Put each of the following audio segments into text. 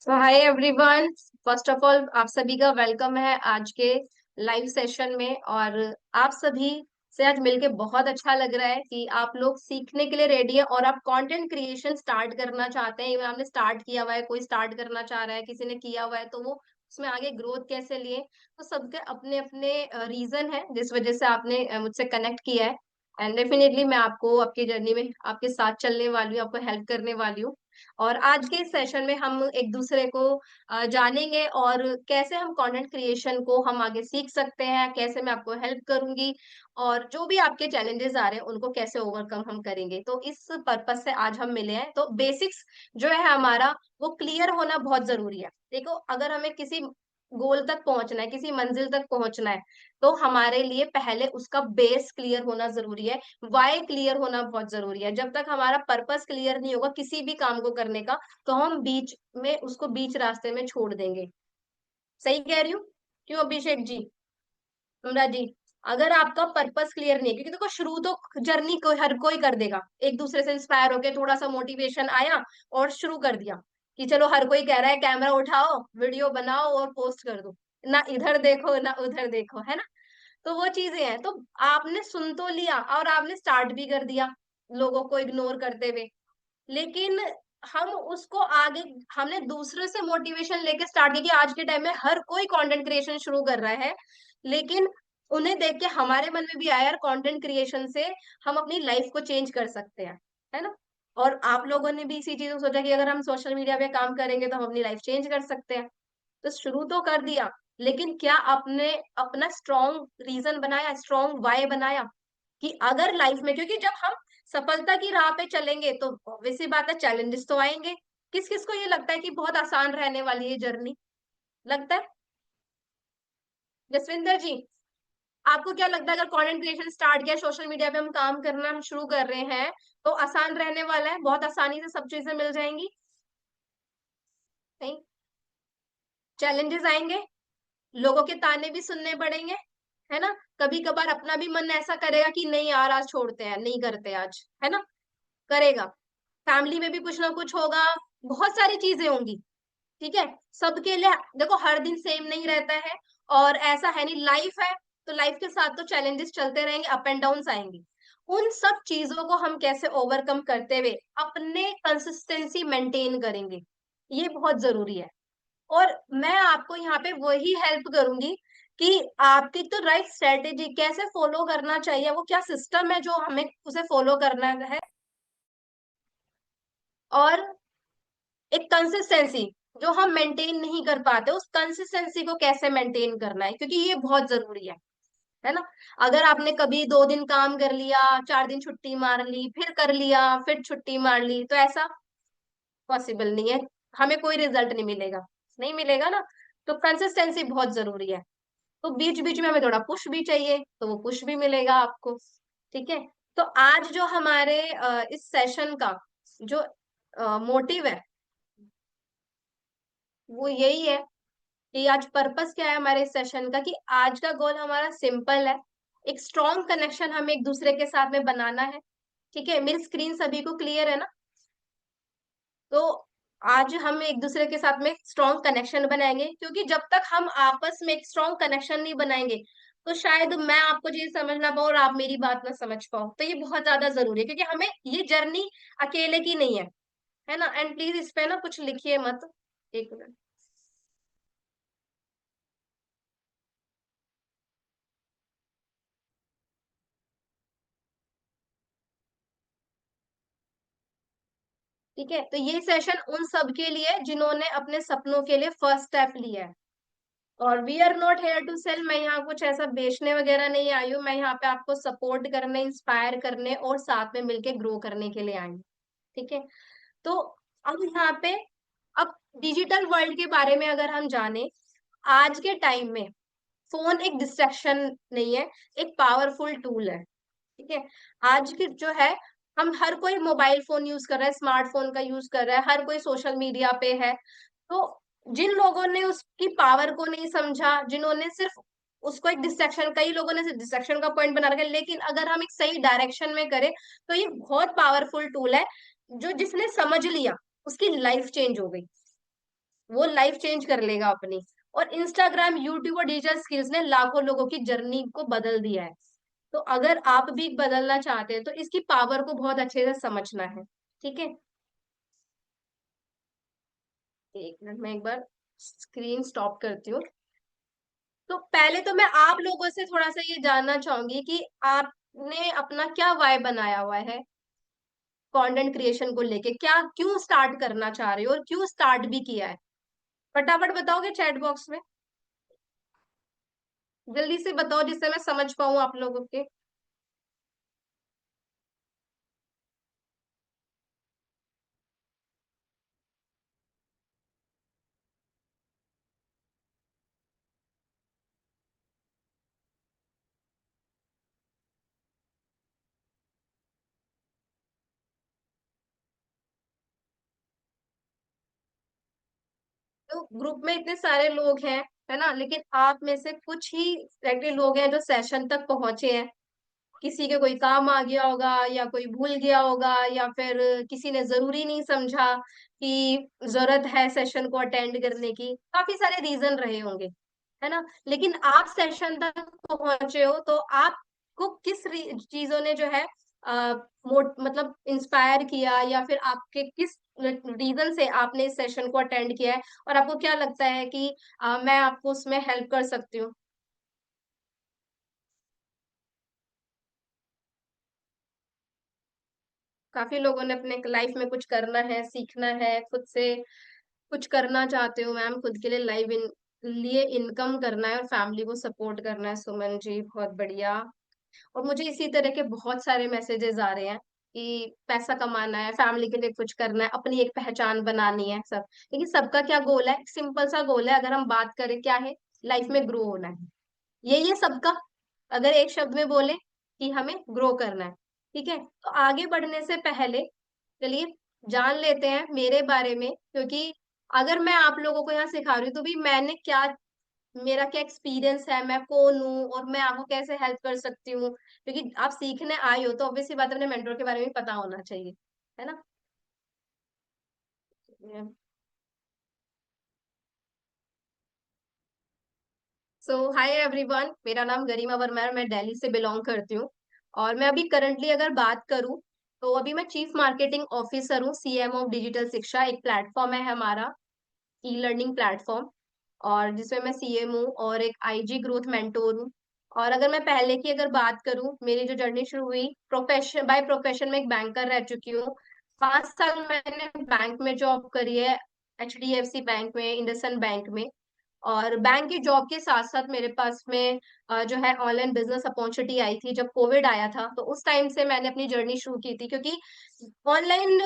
तो hi everyone. First of all आप सभी का वेलकम है आज के लाइव सेशन में। और आप सभी से आज मिलके बहुत अच्छा लग रहा है कि आप लोग सीखने के लिए रेडी है और आप कंटेंट क्रिएशन स्टार्ट करना चाहते हैं। इवन आपने स्टार्ट किया हुआ है, कोई स्टार्ट करना चाह रहा है, किसी ने किया हुआ है, तो वो उसमें आगे ग्रोथ कैसे लिए। तो सबके अपने अपने रीजन है जिस वजह से आपने मुझसे कनेक्ट किया है। एंड डेफिनेटली मैं आपको आपकी जर्नी में आपके साथ चलने वाली हूँ, आपको हेल्प करने वाली हूँ। और आज के इस सेशन में हम एक दूसरे को जानेंगे और कैसे हम कंटेंट क्रिएशन को हम आगे सीख सकते हैं, कैसे मैं आपको हेल्प करूंगी और जो भी आपके चैलेंजेस आ रहे हैं उनको कैसे ओवरकम हम करेंगे। तो इस पर्पस से आज हम मिले हैं। तो बेसिक्स जो है हमारा वो क्लियर होना बहुत जरूरी है। देखो, अगर हमें किसी गोल तक पहुंचना है, किसी मंजिल तक पहुंचना है, तो हमारे लिए पहले उसका बेस क्लियर होना जरूरी है। वाई क्लियर होना बहुत जरूरी है। जब तक हमारा पर्पस क्लियर नहीं होगा किसी भी काम को करने का, तो हम बीच में उसको बीच रास्ते में छोड़ देंगे। सही कह रही हूँ? क्यों अभिषेक जी, अनुराग जी? अगर आपका पर्पस क्लियर नहीं है, क्योंकि देखो शुरू तो जर्नी को हर कोई कर देगा, एक दूसरे से इंस्पायर होके थोड़ा सा मोटिवेशन आया और शुरू कर दिया कि चलो हर कोई कह रहा है कैमरा उठाओ, वीडियो बनाओ और पोस्ट कर दो। ना इधर देखो ना उधर देखो, है ना? तो वो चीजें हैं। तो आपने सुन तो लिया और आपने स्टार्ट भी कर दिया लोगों को इग्नोर करते हुए, लेकिन हम उसको आगे हमने दूसरे से मोटिवेशन लेके स्टार्ट किया कि आज के टाइम में हर कोई कंटेंट क्रिएशन शुरू कर रहा है। लेकिन उन्हें देख के हमारे मन में भी आया यार, कंटेंट क्रिएशन से हम अपनी लाइफ को चेंज कर सकते हैं, है ना? और आप लोगों ने भी इसी चीज को सोचा कि अगर हम सोशल मीडिया पे काम करेंगे तो हम अपनी लाइफ चेंज कर सकते हैं। तो शुरू तो कर दिया, लेकिन क्या आपने अपना स्ट्रॉन्ग रीजन बनाया, स्ट्रॉन्ग वाई बनाया कि अगर लाइफ में, क्योंकि जब हम सफलता की राह पे चलेंगे तो ऑब्वियस सी बात है चैलेंजेस तो आएंगे। किस किस को ये लगता है कि बहुत आसान रहने वाली है जर्नी? लगता है? जसविंदर जी, आपको क्या लगता है अगर कंटेंट क्रिएशन स्टार्ट किया, सोशल मीडिया पे हम काम करना हम शुरू कर रहे हैं, तो आसान रहने वाला है? बहुत आसानी से सब चीजें मिल जाएंगी? नहीं, चैलेंजेस आएंगे, लोगों के ताने भी सुनने पड़ेंगे, है ना? कभी कभार अपना भी मन ऐसा करेगा कि नहीं यार आज छोड़ते हैं, नहीं करते आज, है ना? करेगा। फैमिली में भी कुछ ना कुछ होगा, बहुत सारी चीजें होंगी। ठीक है, सबके लिए देखो हर दिन सेम नहीं रहता है। और ऐसा है नहीं, लाइफ है तो लाइफ के साथ तो चैलेंजेस चलते रहेंगे, अप एंड डाउन आएंगे। उन सब चीजों को हम कैसे ओवरकम करते हुए अपने कंसिस्टेंसी मेंटेन करेंगे, ये बहुत जरूरी है। और मैं आपको यहाँ पे वही हेल्प करूंगी कि आपकी तो राइट स्ट्रेटेजी कैसे फॉलो करना चाहिए, वो क्या सिस्टम है जो हमें उसे फॉलो करना है। और एक कंसिस्टेंसी जो हम मेंटेन नहीं कर पाते, उस कंसिस्टेंसी को कैसे मेंटेन करना है, क्योंकि ये बहुत जरूरी है ना? अगर आपने कभी 2 दिन काम कर लिया, 4 दिन छुट्टी मार ली, फिर कर लिया, फिर छुट्टी मार ली, तो ऐसा पॉसिबल नहीं है। हमें कोई रिजल्ट नहीं मिलेगा, नहीं मिलेगा ना। तो कंसिस्टेंसी बहुत जरूरी है। तो बीच बीच में हमें थोड़ा पुश भी चाहिए, तो वो पुश भी मिलेगा आपको। ठीक है। तो आज जो हमारे इस सेशन का जो मोटिव है वो यही है कि आज पर्पस क्या है हमारे सेशन का, कि आज का गोल हमारा सिंपल है। एक स्ट्रॉन्ग कनेक्शन हमें एक दूसरे के साथ में बनाना है। ठीक है, मेरी स्क्रीन सभी को क्लियर है ना? तो आज हम एक दूसरे के साथ में स्ट्रॉन्ग कनेक्शन बनाएंगे, क्योंकि जब तक हम आपस में एक स्ट्रॉन्ग कनेक्शन नहीं बनाएंगे तो शायद मैं आपको चीज समझ ना पाऊँ और आप मेरी बात ना समझ पाओ। तो ये बहुत ज्यादा जरूरी है, क्योंकि हमें ये जर्नी अकेले की नहीं है ना? एंड प्लीज इस पे ना कुछ लिखिए मत। एक मिनट। ठीक है, तो ये सेशन उन सब के लिए है जिन्होंने अपने सपनों के लिए फर्स्ट स्टेप लिया है। और we are not here to sell, मैं यहाँ कुछ ऐसा बेचने वगैरह नहीं आई हूँ। मैं यहाँ पे आपको सपोर्ट करने, इंस्पायर करने और साथ में मिलके ग्रो करने के लिए आई हूँ। ठीक है। तो अब यहाँ पे, अब डिजिटल वर्ल्ड के बारे में अगर हम जाने, आज के टाइम में फोन एक डिस्ट्रैक्शन नहीं है, एक पावरफुल टूल है। ठीक है। आज की जो है, हम हर कोई मोबाइल फोन यूज कर रहा है, स्मार्टफोन का यूज कर रहा है, हर कोई सोशल मीडिया पे है। तो जिन लोगों ने उसकी पावर को नहीं समझा, जिन्होंने सिर्फ उसको एक डिस्ट्रैक्शन, कई लोगों ने सिर्फ डिस्ट्रैक्शन का पॉइंट बना रखा है, लेकिन अगर हम एक सही डायरेक्शन में करें तो ये बहुत पावरफुल टूल है। जो जिसने समझ लिया उसकी लाइफ चेंज हो गई। वो लाइफ चेंज कर लेगा अपनी। और इंस्टाग्राम, यूट्यूब और डिजिटल स्किल्स ने लाखों लोगों की जर्नी को बदल दिया है। तो अगर आप भी बदलना चाहते हैं तो इसकी पावर को बहुत अच्छे से समझना है। ठीक है, एक मिनट में एक बार स्क्रीन स्टॉप करती हूँ। तो पहले तो मैं आप लोगों से थोड़ा सा ये जानना चाहूंगी कि आपने अपना क्या वाय बनाया हुआ है कंटेंट क्रिएशन को लेके, क्या क्यों स्टार्ट करना चाह रहे हो और क्यों स्टार्ट भी किया है? फटाफट बताओगे चैट बॉक्स में, जल्दी से बताओ जिससे मैं समझ पाऊं आप लोगों के। तो ग्रुप में इतने सारे लोग हैं, है ना, लेकिन आप में से कुछ ही सेलेक्टेड लोग हैं जो सेशन तक पहुंचे हैं। किसी के कोई काम आ गया होगा, या कोई भूल गया होगा, या फिर किसी ने जरूरी नहीं समझा कि जरूरत है सेशन को अटेंड करने की। काफी सारे रीजन रहे होंगे, है ना। लेकिन आप सेशन तक पहुंचे हो तो आपको किस चीजों ने जो है मतलब इंस्पायर किया, या फिर आपके किस रीजन से आपने इस सेशन को अटेंड किया है, और आपको क्या लगता है कि मैं आपको उसमें हेल्प कर सकती हूँ? काफी लोगों ने अपने लाइफ में कुछ करना है, सीखना है, खुद से कुछ करना चाहते हो मैम, खुद के लिए लाइव लिए इनकम करना है और फैमिली को सपोर्ट करना है। सुमन जी बहुत बढ़िया। और मुझे इसी तरह के बहुत सारे मैसेजेस आ रहे हैं कि पैसा कमाना है, फैमिली के लिए कुछ करना है, अपनी एक पहचान बनानी है सब। लेकिन सबका क्या गोल है? सिंपल सा गोल है, अगर हम बात करें क्या है, लाइफ में ग्रो होना है। यही है सबका। अगर एक शब्द में बोले कि हमें ग्रो करना है, ठीक है, तो आगे बढ़ने से पहले चलिए जान लेते हैं मेरे बारे में, क्योंकि अगर मैं आप लोगों को यहाँ सिखा रही हूँ तो भी मैंने क्या, मेरा क्या एक्सपीरियंस है, मैं कौन हूँ और मैं आपको कैसे हेल्प कर सकती हूँ। क्योंकि आप सीखने आए हो तो ऑब्वियसली बात है, अपने मेंटर के बारे में भी पता होना चाहिए, है ना। सो हाय एवरीवन, मेरा नाम गरिमा वर्मा है, मैं दिल्ली से बिलोंग करती हूँ। और मैं अभी करंटली अगर बात करूँ तो अभी मैं चीफ मार्केटिंग ऑफिसर हूँ सीएम ऑफ डिजिटल शिक्षा। एक प्लेटफॉर्म है हमारा, ई लर्निंग प्लेटफॉर्म, और जिसमें मैं सीएम हूँ और एक आईजी ग्रोथ मेंटोर हूँ। और अगर मैं पहले की अगर बात करूँ, मेरी जो जर्नी शुरू हुई, प्रोफेशन बाय प्रोफेशन में एक बैंकर रह चुकी हूँ। 5 साल मैंने बैंक में जॉब करी है, एचडीएफसी बैंक में, इंडसइंड बैंक में। और बैंक की जॉब के साथ साथ मेरे पास में जो है ऑनलाइन बिजनेस अपॉर्चुनिटी आई थी जब कोविड आया था, तो उस टाइम से मैंने अपनी जर्नी शुरू की थी। क्योंकि ऑनलाइन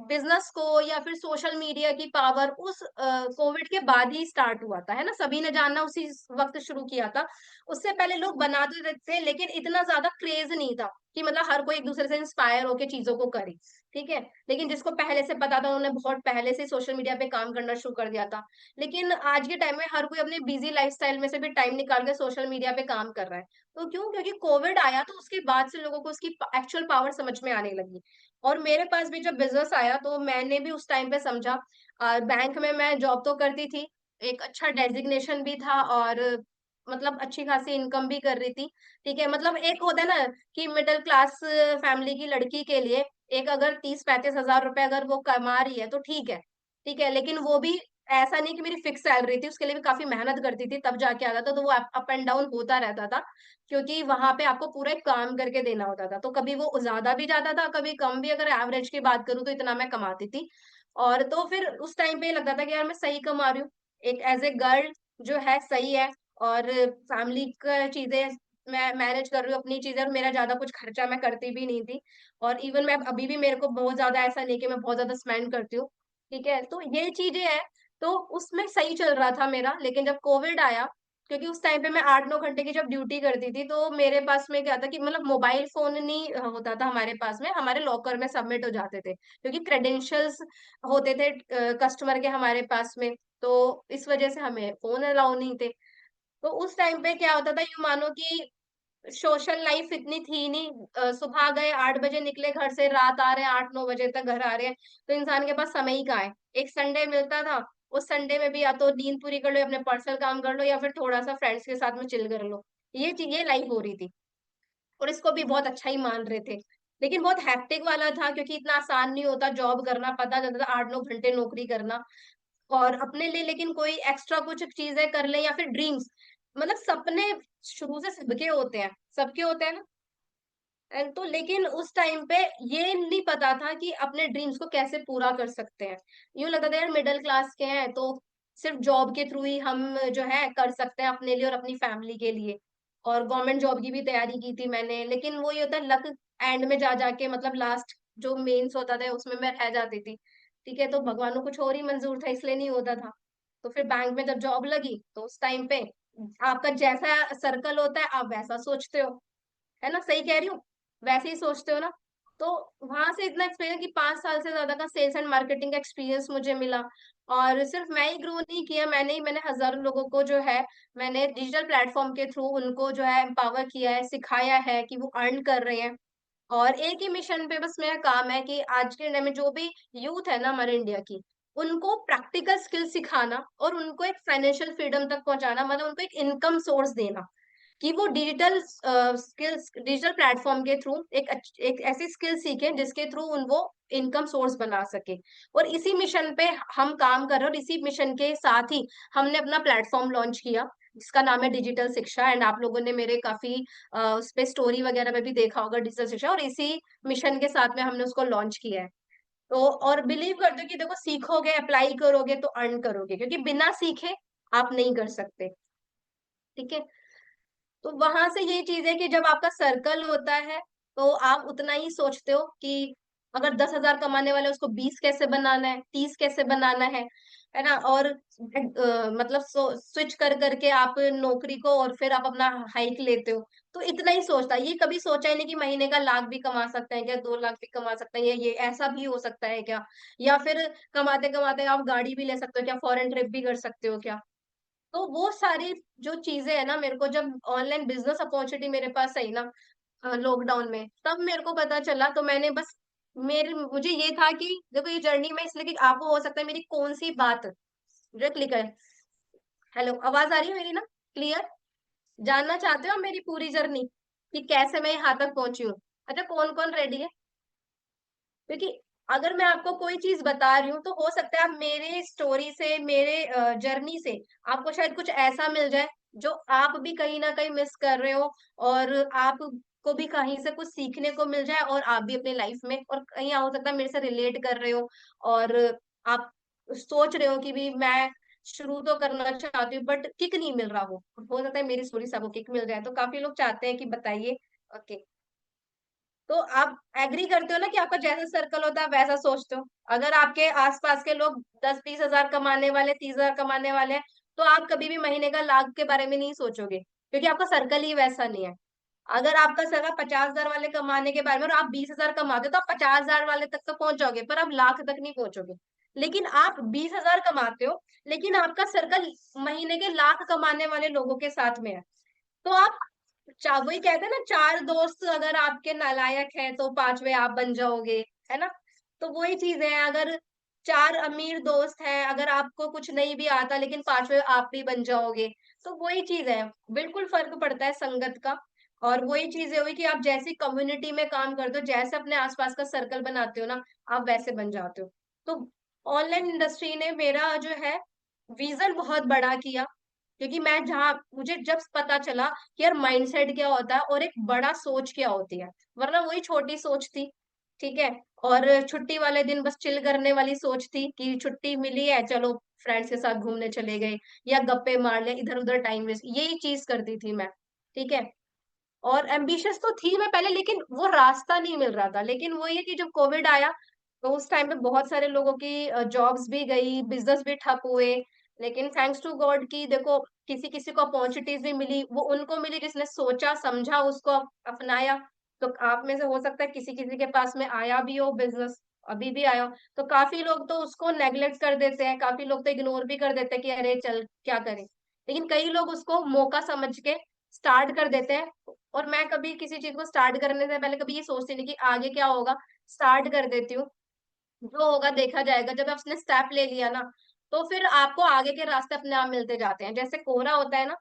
बिजनेस को या फिर सोशल मीडिया की पावर उस कोविड के बाद ही स्टार्ट हुआ था, है ना, सभी ने जानना उसी वक्त शुरू किया था। उससे पहले लोग बनाते थे लेकिन इतना ज्यादा क्रेज नहीं था कि मतलब हर कोई एक दूसरे से इंस्पायर होकर चीजों को करे। ठीक है, लेकिन जिसको पहले से पता था उन्होंने बहुत पहले से सोशल मीडिया पे काम करना शुरू कर दिया था। लेकिन आज के टाइम में हर कोई अपने बिजी लाइफस्टाइल में से भी टाइम निकाल के सोशल मीडिया पे काम कर रहा है। तो क्यों? क्योंकि कोविड आया तो उसके बाद से लोगों को उसकी एक्चुअल पावर समझ में आने लगी। और मेरे पास भी जब बिजनेस आया तो मैंने भी उस टाइम पे समझा। बैंक में मैं जॉब तो करती थी, एक अच्छा डेजिग्नेशन भी था, और मतलब अच्छी खासी इनकम भी कर रही थी। ठीक है, मतलब एक होता है ना कि मिडिल क्लास फैमिली की लड़की के लिए एक अगर 30-35 हजार रुपए अगर वो कमा रही है तो ठीक है। ठीक है, लेकिन वो भी ऐसा नहीं कि मेरी फिक्स सैलरी थी, उसके लिए भी काफी मेहनत करती थी तब जाके आता था, तो वो अप एंड डाउन होता रहता था। क्योंकि वहां पे आपको पूरा एक काम करके देना होता था, तो कभी वो ज्यादा भी जाता था, कभी कम भी। अगर एवरेज की बात करूँ तो इतना मैं कमाती थी। और तो फिर उस टाइम पे लगता था कि यार मैं सही कमा रही हूँ, एक एज ए गर्ल जो है सही है। और फैमिली का चीजें मैं मैनेज कर रही हूँ, अपनी चीजें, और मेरा ज्यादा कुछ खर्चा मैं करती भी नहीं थी। और इवन मैं अभी भी, मेरे को बहुत ज्यादा ऐसा नहीं कि मैं बहुत ज्यादा स्पेंड करती हूँ। ठीक है, तो ये चीजें हैं। तो उसमें सही चल रहा था मेरा। लेकिन जब कोविड आया, क्योंकि उस टाइम पे मैं 8-9 घंटे की जब ड्यूटी करती थी, तो मेरे पास में क्या था कि मतलब मोबाइल फोन नहीं होता था हमारे पास में, हमारे लॉकर में सबमिट हो जाते थे, क्योंकि क्रेडेंशियल्स होते थे कस्टमर के हमारे पास में। तो इस वजह से हमें फोन अलाउ नहीं थे। तो उस टाइम पे क्या होता था, यूं मानो कि सोशल लाइफ इतनी थी नहीं। सुबह गए 8 बजे, निकले घर से, रात आ रहे हैं 8-9 बजे तक घर आ रहे हैं। तो इंसान के पास समय ही कहाँ है? एक संडे मिलता था, उस संडे में भी या तो नींद पूरी कर लो या अपने पर्सनल काम कर लो या फिर थोड़ा-सा फ्रेंड्स के साथ में चिल कर लो। ये लाइफ हो रही थी और इसको भी बहुत अच्छा ही मान रहे थे। लेकिन बहुत हेक्टिक वाला था क्योंकि इतना आसान नहीं होता जॉब करना, पता चलता था 8-9 घंटे नौकरी करना और अपने लिए लेकिन कोई एक्स्ट्रा कुछ चीज़ें कर लें या फिर ड्रीम्स मतलब सपने शुरू से सबके होते हैं ना। तो लेकिन उस टाइम पे ये नहीं पता था कि अपने ड्रीम्स को कैसे पूरा कर सकते हैं। यूँ लगता था यार मिडल क्लास के हैं तो सिर्फ़ जॉब के थ्रू ही हम जो है कर सकते हैं अपने लिए और अपनी फैमिली के लिए। और गवर्नमेंट जॉब की भी तैयारी की थी मैंने, लेकिन वो ये होता है लक एंड में जा के मतलब लास्ट जो मेंस होता था उसमें मैं रह जाती थी। ठीक है, तो भगवान को कुछ और ही मंज़ूर था इसलिए नहीं होता था। तो फिर बैंक में जब जॉब लगी तो उस टाइम पे आपका जैसा सर्कल होता है आप वैसा सोचते हो। है ना? सही कह रही हूँ? वैसे ही सोचते हो ना? तो वहाँ से इतना एक्सपीरियंस कि 5 साल से ज़्यादा का सेल्स एंड मार्केटिंग का एक्सपीरियंस मुझे मिला और सिर्फ मैं ही ग्रो नहीं किया, मैंने हज़ारों लोगों को जो है, मैंने डिजिटल प्लेटफ़ॉर्म के थ्रू उनको जो है एम्पावर किया है, सिखाया है कि वो अर्न कर रहे हैं। और एक ही मिशन पे बस मेरा काम है कि आज के टाइम में जो भी यूथ है ना हमारे इंडिया की, उनको प्रैक्टिकल स्किल सिखाना और उनको एक फाइनेंशियल फ्रीडम तक पहुँचाना मतलब उनको एक इनकम सोर्स देना। कि वो स्किल्स डिजिटल प्लेटफ़ॉर्म के थ्रू एक ऐसी स्किल सीखें जिसके थ्रू वो इनकम सोर्स बना सकें। और इसी मिशन पे हम काम कर रहे हैं और इसी मिशन के साथ ही हमने अपना प्लेटफ़ॉर्म लॉन्च किया, जिसका नाम है डिजिटल शिक्षा एंड आप लोगों ने मेरे काफ़ी उसपे स्टोरी वगैरह में भी देखा होगा डिजिटल शिक्षा और इसी मिशन के साथ में हमने उसको लॉन्च किया है। तो और बिलीव करते हो कि देखो सीखोगे, अप्लाई करोगे तो अर्न करोगे क्योंकि बिना सीखे आप नहीं कर सकते, ठीक है? तो वहाँ से यही चीज़ है कि जब आपका सर्कल होता है, तो आप उतना ही सोचते हो कि अगर 10,000 कमाने वाले हैं, उसको 20 कैसे बनाना है, 30 कैसे बनाना है ना? और मतलब स्विच कर के आप नौकरी को और फिर आप अपना हाइक लेते हो, तो इतना ही सोचता है। ये कभी सोचा ही नहीं कि महीने का लाख भी कमा सकते हैं क्या, 2 लाख भी कमा सकते हैं, ये ऐसा भी हो सकता है क्या? या फिर कमाते-कमाते आप गाड़ी भी ले सकते हो क्या, फॉरेन ट्रिप भी कर सकते हो क्या? तो वो सारी जो चीज़ें हैं ना मेरे को जब ऑनलाइन बिज़नेस अपॉर्च्युनिटी मेरे पास आई ना लॉकडाउन में, तब मेरे को पता चला तो मैंने बस मेरे मुझे ये था कि देखो ये जर्नी में इसलिए कि आपको हो सकता है मेरी कौन-सी बात जो क्लिक है। हेलो, आवाज़ आ रही है मेरी ना क्लियर? जानना चाहते हो आप मेरी पूरी जर्नी कि कैसे मैं यहाँ तक पहुँची हूँ? अच्छा कौन-कौन रेडी है? क्योंकि अगर मैं आपको कोई चीज़ बता रही हूँ, तो हो सकता है आप मेरे स्टोरी से, मेरे जर्नी से आपको शायद कुछ ऐसा मिल जाए, जो आप भी कहीं न कहीं मिस कर रहे हो और आपको भी कहीं से कुछ सीखने को मिल जाए और आप भी अपनी लाइफ़ में और कहीं हो सकता है मेरे से रिलेट कर रहे हो और आप सोच रहे हो कि भी मैं शुरू तो करना चाहती हूँ, बट किक नहीं मिल रहा वो। हो सकता है मेरी स्टोरी से आपको किक मिल जाए, तो काफ़ी लोग चाहते हैं कि बताइए ओके। तो आप एग्री करते हो ना कि आपका जैसा सर्कल होता है वैसा सोचते हो। अगर आपके आस-पास के लोग 10-20 हज़ार कमाने वाले, 30 हज़ार कमाने वाले हैं, तो आप कभी भी महीने का लाख के बारे में नहीं सोचोगे, क्योंकि आपका सर्कल ही वैसा नहीं है। अगर आपका सर्कल 50,000 वाले कमाने के बारे में और आप 20,000 कमाते हो, तो आप 50,000 वाले तक तो पहुँच जाओगे, पर आप लाख तक नहीं पहुँचोगे। लेकिन आप 20,000 कमाते हो, लेकिन आपका सर्कल महीने के लाख कमाने वाले लोगों के साथ में है। तो आप वही कहते हैं ना 4 दोस्त अगर आपके नालायक हैं तो 5वें आप बन जाओगे, है ना? तो वही चीज़ है अगर 4 अमीर दोस्त हैं, अगर आपको कुछ नहीं भी आता लेकिन 5वें आप भी बन जाओगे, तो वही चीज़ है। बिल्कुल फ़र्क पड़ता है संगत का और वही चीज़ हुई कि आप जैसी कम्युनिटी में काम करते हो, जैसे अपने आस-पास का सर्कल बनाते हो ना, आप वैसे बन जाते हो। तो ऑनलाइन इंडस्ट्री ने मेरा जो है विज़न बहुत बड़ा किया क्योंकि मैं जहाँ मुझे जब पता चला कि यार माइंडसेट क्या होता है और एक बड़ा सोच क्या होती है, वरना वही छोटी सोच थी, ठीक है? और छुट्टी वाले दिन बस चिल करने वाली सोच थी कि छुट्टी मिली है, चलो फ्रेंड्स के साथ घूमने चले गए या गप्पे मार लिए, इधर-उधर टाइम वेस्ट, यही चीज़ करती थी मैं, ठीक है? और एम्बिशियस तो थी मैं पहले लेकिन वो रास्ता नहीं मिल रहा था। लेकिन वही है कि जब कोविड आया, तो उस टाइम पे बहुत सारे लोगों की जॉब्स भी गई, बिज़नेस भी ठप हुए। लेकिन थैंक्स टू गॉड कि देखो किसी-किसी को अपॉर्च्युनिटीज़ भी मिली, वो उनको मिली जिसने सोचा, समझा, उसको अपनाया। तो आप में से हो सकता है किसी-किसी के पास में आया भी हो बिज़नेस, अभी भी आया हो। तो काफ़ी लोग तो उसको नेगलेक्ट कर देते हैं, काफ़ी लोग तो इग्नोर भी कर देते हैं कि अरे चल क्या करें। लेकिन कई लोग उसको मौका समझ के स्टार्ट कर देते हैं और मैं कभी किसी चीज़ को स्टार्ट करने से पहले कभी ये सोचती नहीं कि आगे क्या होगा, स्टार्ट कर देती हूँ। जो होगा देखा जाएगा। जब आपने स्टेप ले लिया ना, तो फिर आपको आगे के रास्ते अपने आप मिलते जाते हैं। जैसे कोहरा होता है ना,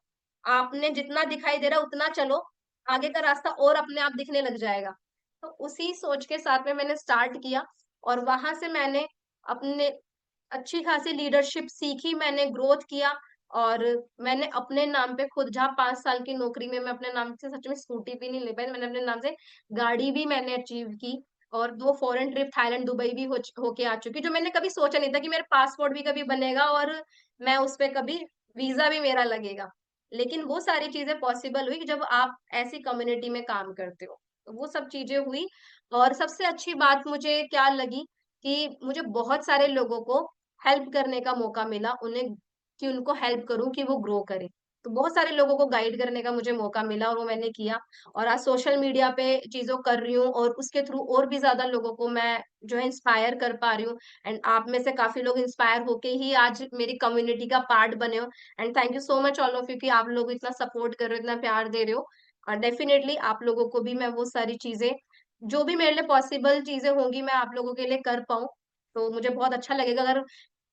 आपने जितना दिखाई दे रहा है उतना चलो, आगे का रास्ता और अपने आप दिखने लग जाएगा। तो उसी सोच के साथ में मैंने स्टार्ट किया, और वहां से मैंने अपने अच्छी खासी लीडरशिप सीखी, मैंने ग्रोथ किया। और मैंने अपने नाम पे खुद, जहाँ 5 साल की नौकरी में मैं अपने नाम से सच में स्कूटी भी नहीं ले पाई, मैंने अपने नाम से गाड़ी भी मैंने अचीव की। और 2 फॉरेन ट्रिप थाईलैंड दुबई भी होके आ चुकी, जो मैंने कभी सोचा नहीं था कि मेरा पासपोर्ट भी कभी बनेगा और मैं उस पे कभी वीजा भी मेरा लगेगा। लेकिन वो सारी चीजें पॉसिबल हुई जब आप ऐसी कम्युनिटी में काम करते हो, तो वो सब चीजें हुई। और सबसे अच्छी बात मुझे क्या लगी कि मुझे बहुत सारे लोगों को हेल्प करने का मौका मिला, उन्हें, कि उनको हेल्प करूं कि वो ग्रो करें। तो बहुत सारे लोगों को गाइड करने का मुझे मौका मिला, और वो मैंने किया। और आज सोशल मीडिया पे चीज़ों कर रही हूँ, और उसके थ्रू और भी ज़्यादा लोगों को मैं जो है इंस्पायर कर पा रही हूँ। एंड आप में से काफ़ी लोग इंस्पायर होके ही आज मेरी कम्युनिटी का पार्ट बने हो। And thank you so much all of you कि आप लोग इतना सपोर्ट कर रहे हो, इतना प्यार दे रहे हो। और डेफिनिटली आप लोगों को भी मैं वो सारी चीज़ें, जो भी मेरे लिए पॉसिबल चीज़ें होंगी, मैं आप लोगों के लिए कर पाऊँ। तो मुझे बहुत अच्छा लगेगा अगर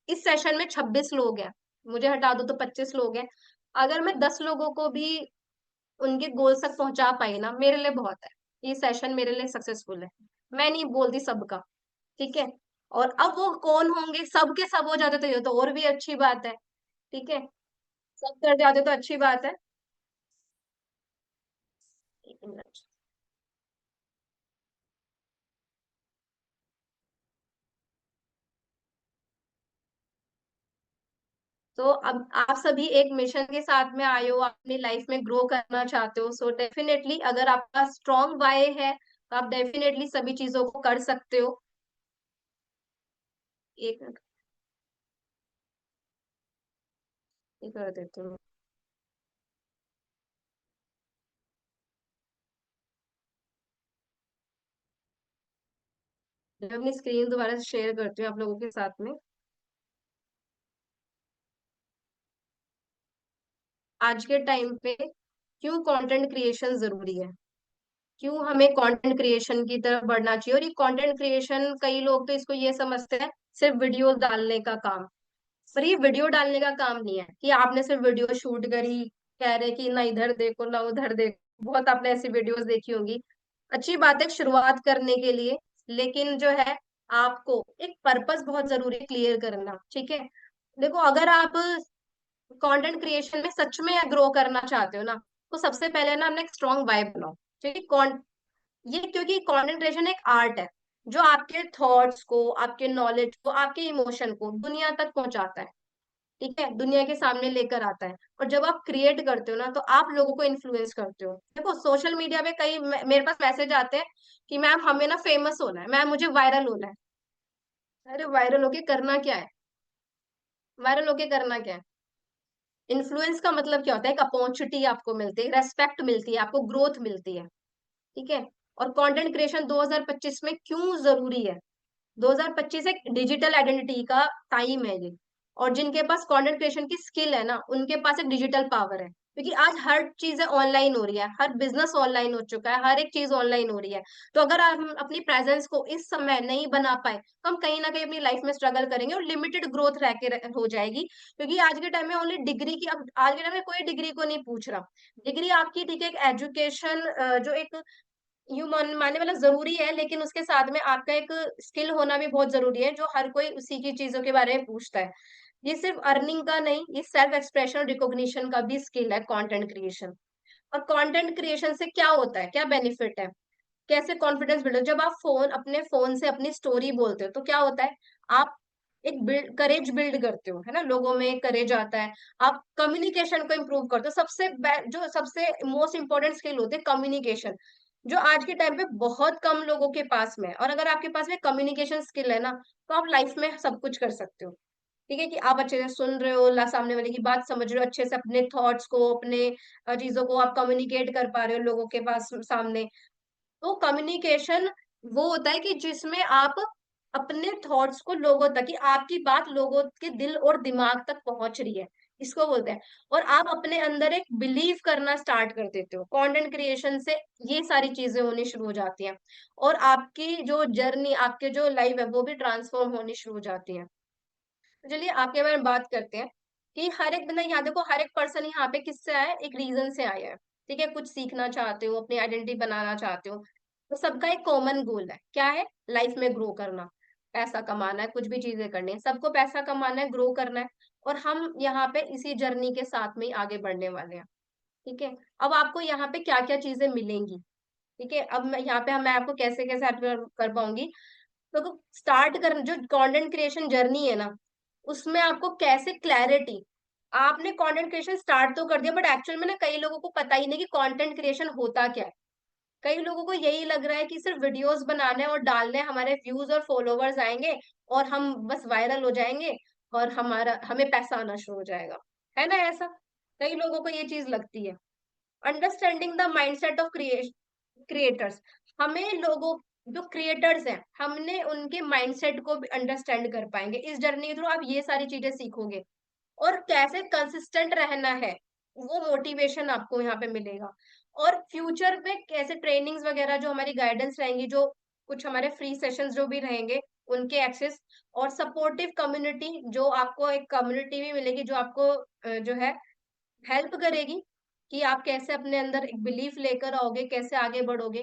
इस सेशन में 26 लोग हैं, मुझे हटा दो तो 25 लोग हैं। अगर मैं 10 लोगों को भी उनके गोल्स तक पहुंचा पाई ना, मेरे लिए बहुत है। ये सेशन मेरे लिए सक्सेसफुल है। मैं नहीं बोलती सबका, ठीक है? और अब वो कौन होंगे, सब के सब हो जाते तो ये तो और भी अच्छी बात है, ठीक है? सब कर जाते तो अच्छी बात है। एक मिनट। तो अब आप सभी एक मिशन के साथ में आए हो, अपनी लाइफ में ग्रो करना चाहते हो, सो डेफिनेटली अगर आपका स्ट्रॉन्ग वाय है, तो आप डेफिनेटली सभी चीजों को कर सकते हो। एक मिनट, ये कर देती हूँ। मैं अपनी स्क्रीन दोबारा से शेयर करती हूँ आप लोगों के साथ में। आज के टाइम पे क्यों कंटेंट क्रिएशन जरूरी है, क्यों हमें कंटेंट क्रिएशन की तरफ बढ़ना चाहिए। और ये कंटेंट क्रिएशन, कई लोग तो इसको ये समझते हैं सिर्फ वीडियो डालने का काम, पर ये वीडियो डालने का काम नहीं है कि आपने सिर्फ वीडियो शूट करी, कह रहे कि ना इधर देखो ना उधर देखो। बहुत आपने ऐसी वीडियोस देखी होंगी, अच्छी बात है शुरुआत करने के लिए, लेकिन जो है आपको एक पर्पस बहुत जरूरी है क्लियर करना, ठीक है? देखो, अगर आप कंटेंट क्रिएशन में सच में ग्रो करना चाहते हो ना, तो सबसे पहले ना अपना एक स्ट्रॉन्ग वाइब बनाओ, ठीक है? ये क्योंकि कंटेंट क्रिएशन एक आर्ट है, जो आपके थॉट्स को, आपके नॉलेज को, आपके इमोशन को दुनिया तक पहुंचाता है, ठीक है? दुनिया के सामने लेकर आता है। और जब आप क्रिएट करते हो ना, तो आप लोगों को इन्फ्लुएंस करते हो। देखो, सोशल मीडिया पे कई मेरे पास मैसेज आते हैं कि मैम हमें ना फेमस होना है, मैम मुझे वायरल होना है। अरे वायरल होके करना क्या है? वायरल होके करना क्या है? इन्फ्लुएंस का मतलब क्या होता है? एक अपॉर्चुनिटी आपको मिलती है, रेस्पेक्ट मिलती है, आपको ग्रोथ मिलती है, ठीक है? और कंटेंट क्रिएशन 2025 में क्यों जरूरी है? 2025 एक डिजिटल आइडेंटिटी का टाइम है ये। और जिनके पास कंटेंट क्रिएशन की स्किल है ना, उनके पास एक डिजिटल पावर है, क्योंकि आज हर चीजें ऑनलाइन हो रही है, हर बिजनेस ऑनलाइन हो चुका है, हर एक चीज ऑनलाइन हो रही है। तो अगर हम अपनी प्रेजेंस को इस समय नहीं बना पाए, तो हम कहीं ना कहीं अपनी लाइफ में स्ट्रगल करेंगे, और लिमिटेड ग्रोथ हो जाएगी। क्योंकि आज के टाइम में ओनली डिग्री की, अब आज के टाइम में कोई डिग्री को नहीं पूछ रहा। डिग्री आपकी, ठीक है, एक एजुकेशन जो एक यूँ मानने वाला ज़रूरी है, लेकिन उसके साथ में आपका एक स्किल होना भी बहुत ज़रूरी है, जो हर कोई उसी की चीज़ों के बारे में पूछता है। ये सिर्फ़ अर्निंग का नहीं, ये सेल्फ एक्सप्रेशन और रिकॉग्निशन का भी स्किल है कंटेंट क्रिएशन। और कंटेंट क्रिएशन से क्या होता है, क्या बेनिफिट है? कैसे कॉन्फिडेंस बिल्ड हो? जब आप अपने फ़ोन से अपनी स्टोरी बोलते हो, तो क्या होता है? आप एक करेज बिल्ड करते हो, है ना? लोगों में करेज आता है। आप कम्युनिकेशन को इम्प्रूव करते हो। जो सबसे मोस्ट इम्पोर्टेंट स्किल होती है कम्युनिकेशन, जो आज के टाइम पे बहुत कम लोगों के पास में है। और अगर आपके पास में कम्युनिकेशन स्किल है ना, तो आप लाइफ में सब कुछ कर सकते हो। ठीक है? कि आप अच्छे से सुन रहे हो, सामने वाले की बात समझ रहे हो, अच्छे से अपने थॉट्स को, अपने चीजों को आप कम्युनिकेट कर पा रहे हो लोगों के पास सामने। तो कम्युनिकेशन वो होता है कि जिसमें आप अपने थॉट्स को लोगों तक, कि आपकी बात लोगों के दिल और दिमाग तक पहुंच रही है, इसको बोलते हैं। और आप अपने अंदर एक बिलीव करना स्टार्ट कर देते हो। कंटेंट क्रिएशन से ये सारी चीजें होनी शुरू हो जाती हैं, और आपकी जो जर्नी, आपके जो लाइफ है, वो भी ट्रांसफॉर्म होनी शुरू हो जाती है। तो चलिए आपके बारे में बात करते हैं कि हर एक बंदा यहाँ देखो, हर एक पर्सन यहाँ पे किससे आया है, एक रीजन से आया है। ठीक है, कुछ सीखना चाहते हो, अपनी आइडेंटिटी बनाना चाहते हो, तो सबका एक कॉमन गोल है, क्या है? लाइफ में ग्रो करना, पैसा कमाना है, कुछ भी चीजें करनी है, सबको पैसा कमाना है, ग्रो करना है। और हम यहाँ पे इसी जर्नी के साथ में ही आगे बढ़ने वाले हैं। ठीक है, अब आपको यहाँ पे क्या क्या चीजें मिलेंगी? ठीक है, अब मैं यहाँ पे मैं आपको कैसे कैसे help कर पाऊंगी। तो स्टार्ट कर, जो कंटेंट क्रिएशन जर्नी है ना, उसमें आपको कैसे क्लैरिटी, आपने कंटेंट क्रिएशन स्टार्ट तो कर दिया, बट एक्चुअल में ना कई लोगों को पता ही नहीं कि कंटेंट क्रिएशन होता क्या है। कई लोगों को यही लग रहा है कि सिर्फ वीडियोस बनाने और डालने, हमारे व्यूज और फॉलोवर्स आएंगे और हम बस वायरल हो जाएंगे और हमारा हमें पैसा आना शुरू हो जाएगा। है ना ऐसा? कई लोगों को ये चीज लगती है। Understanding the mindset of creators, हमें लोगों, जो क्रिएटर्स हैं, हमने उनके माइंडसेट को भी अंडरस्टैंड कर पाएंगे इस जर्नी के थ्रू। आप ये सारी चीजें सीखोगे और कैसे कंसिस्टेंट रहना है, वो मोटिवेशन आपको यहाँ पे मिलेगा। और फ्यूचर में कैसे ट्रेनिंग्स वगैरह जो हमारी गाइडेंस रहेंगी, जो कुछ हमारे फ्री सेशंस जो भी रहेंगे, उनके एक्सेस, और सपोर्टिव कम्युनिटी, जो आपको एक कम्युनिटी भी मिलेगी जो आपको जो है हेल्प करेगी कि आप कैसे अपने अंदर एक बिलीफ लेकर आओगे, कैसे आगे बढ़ोगे।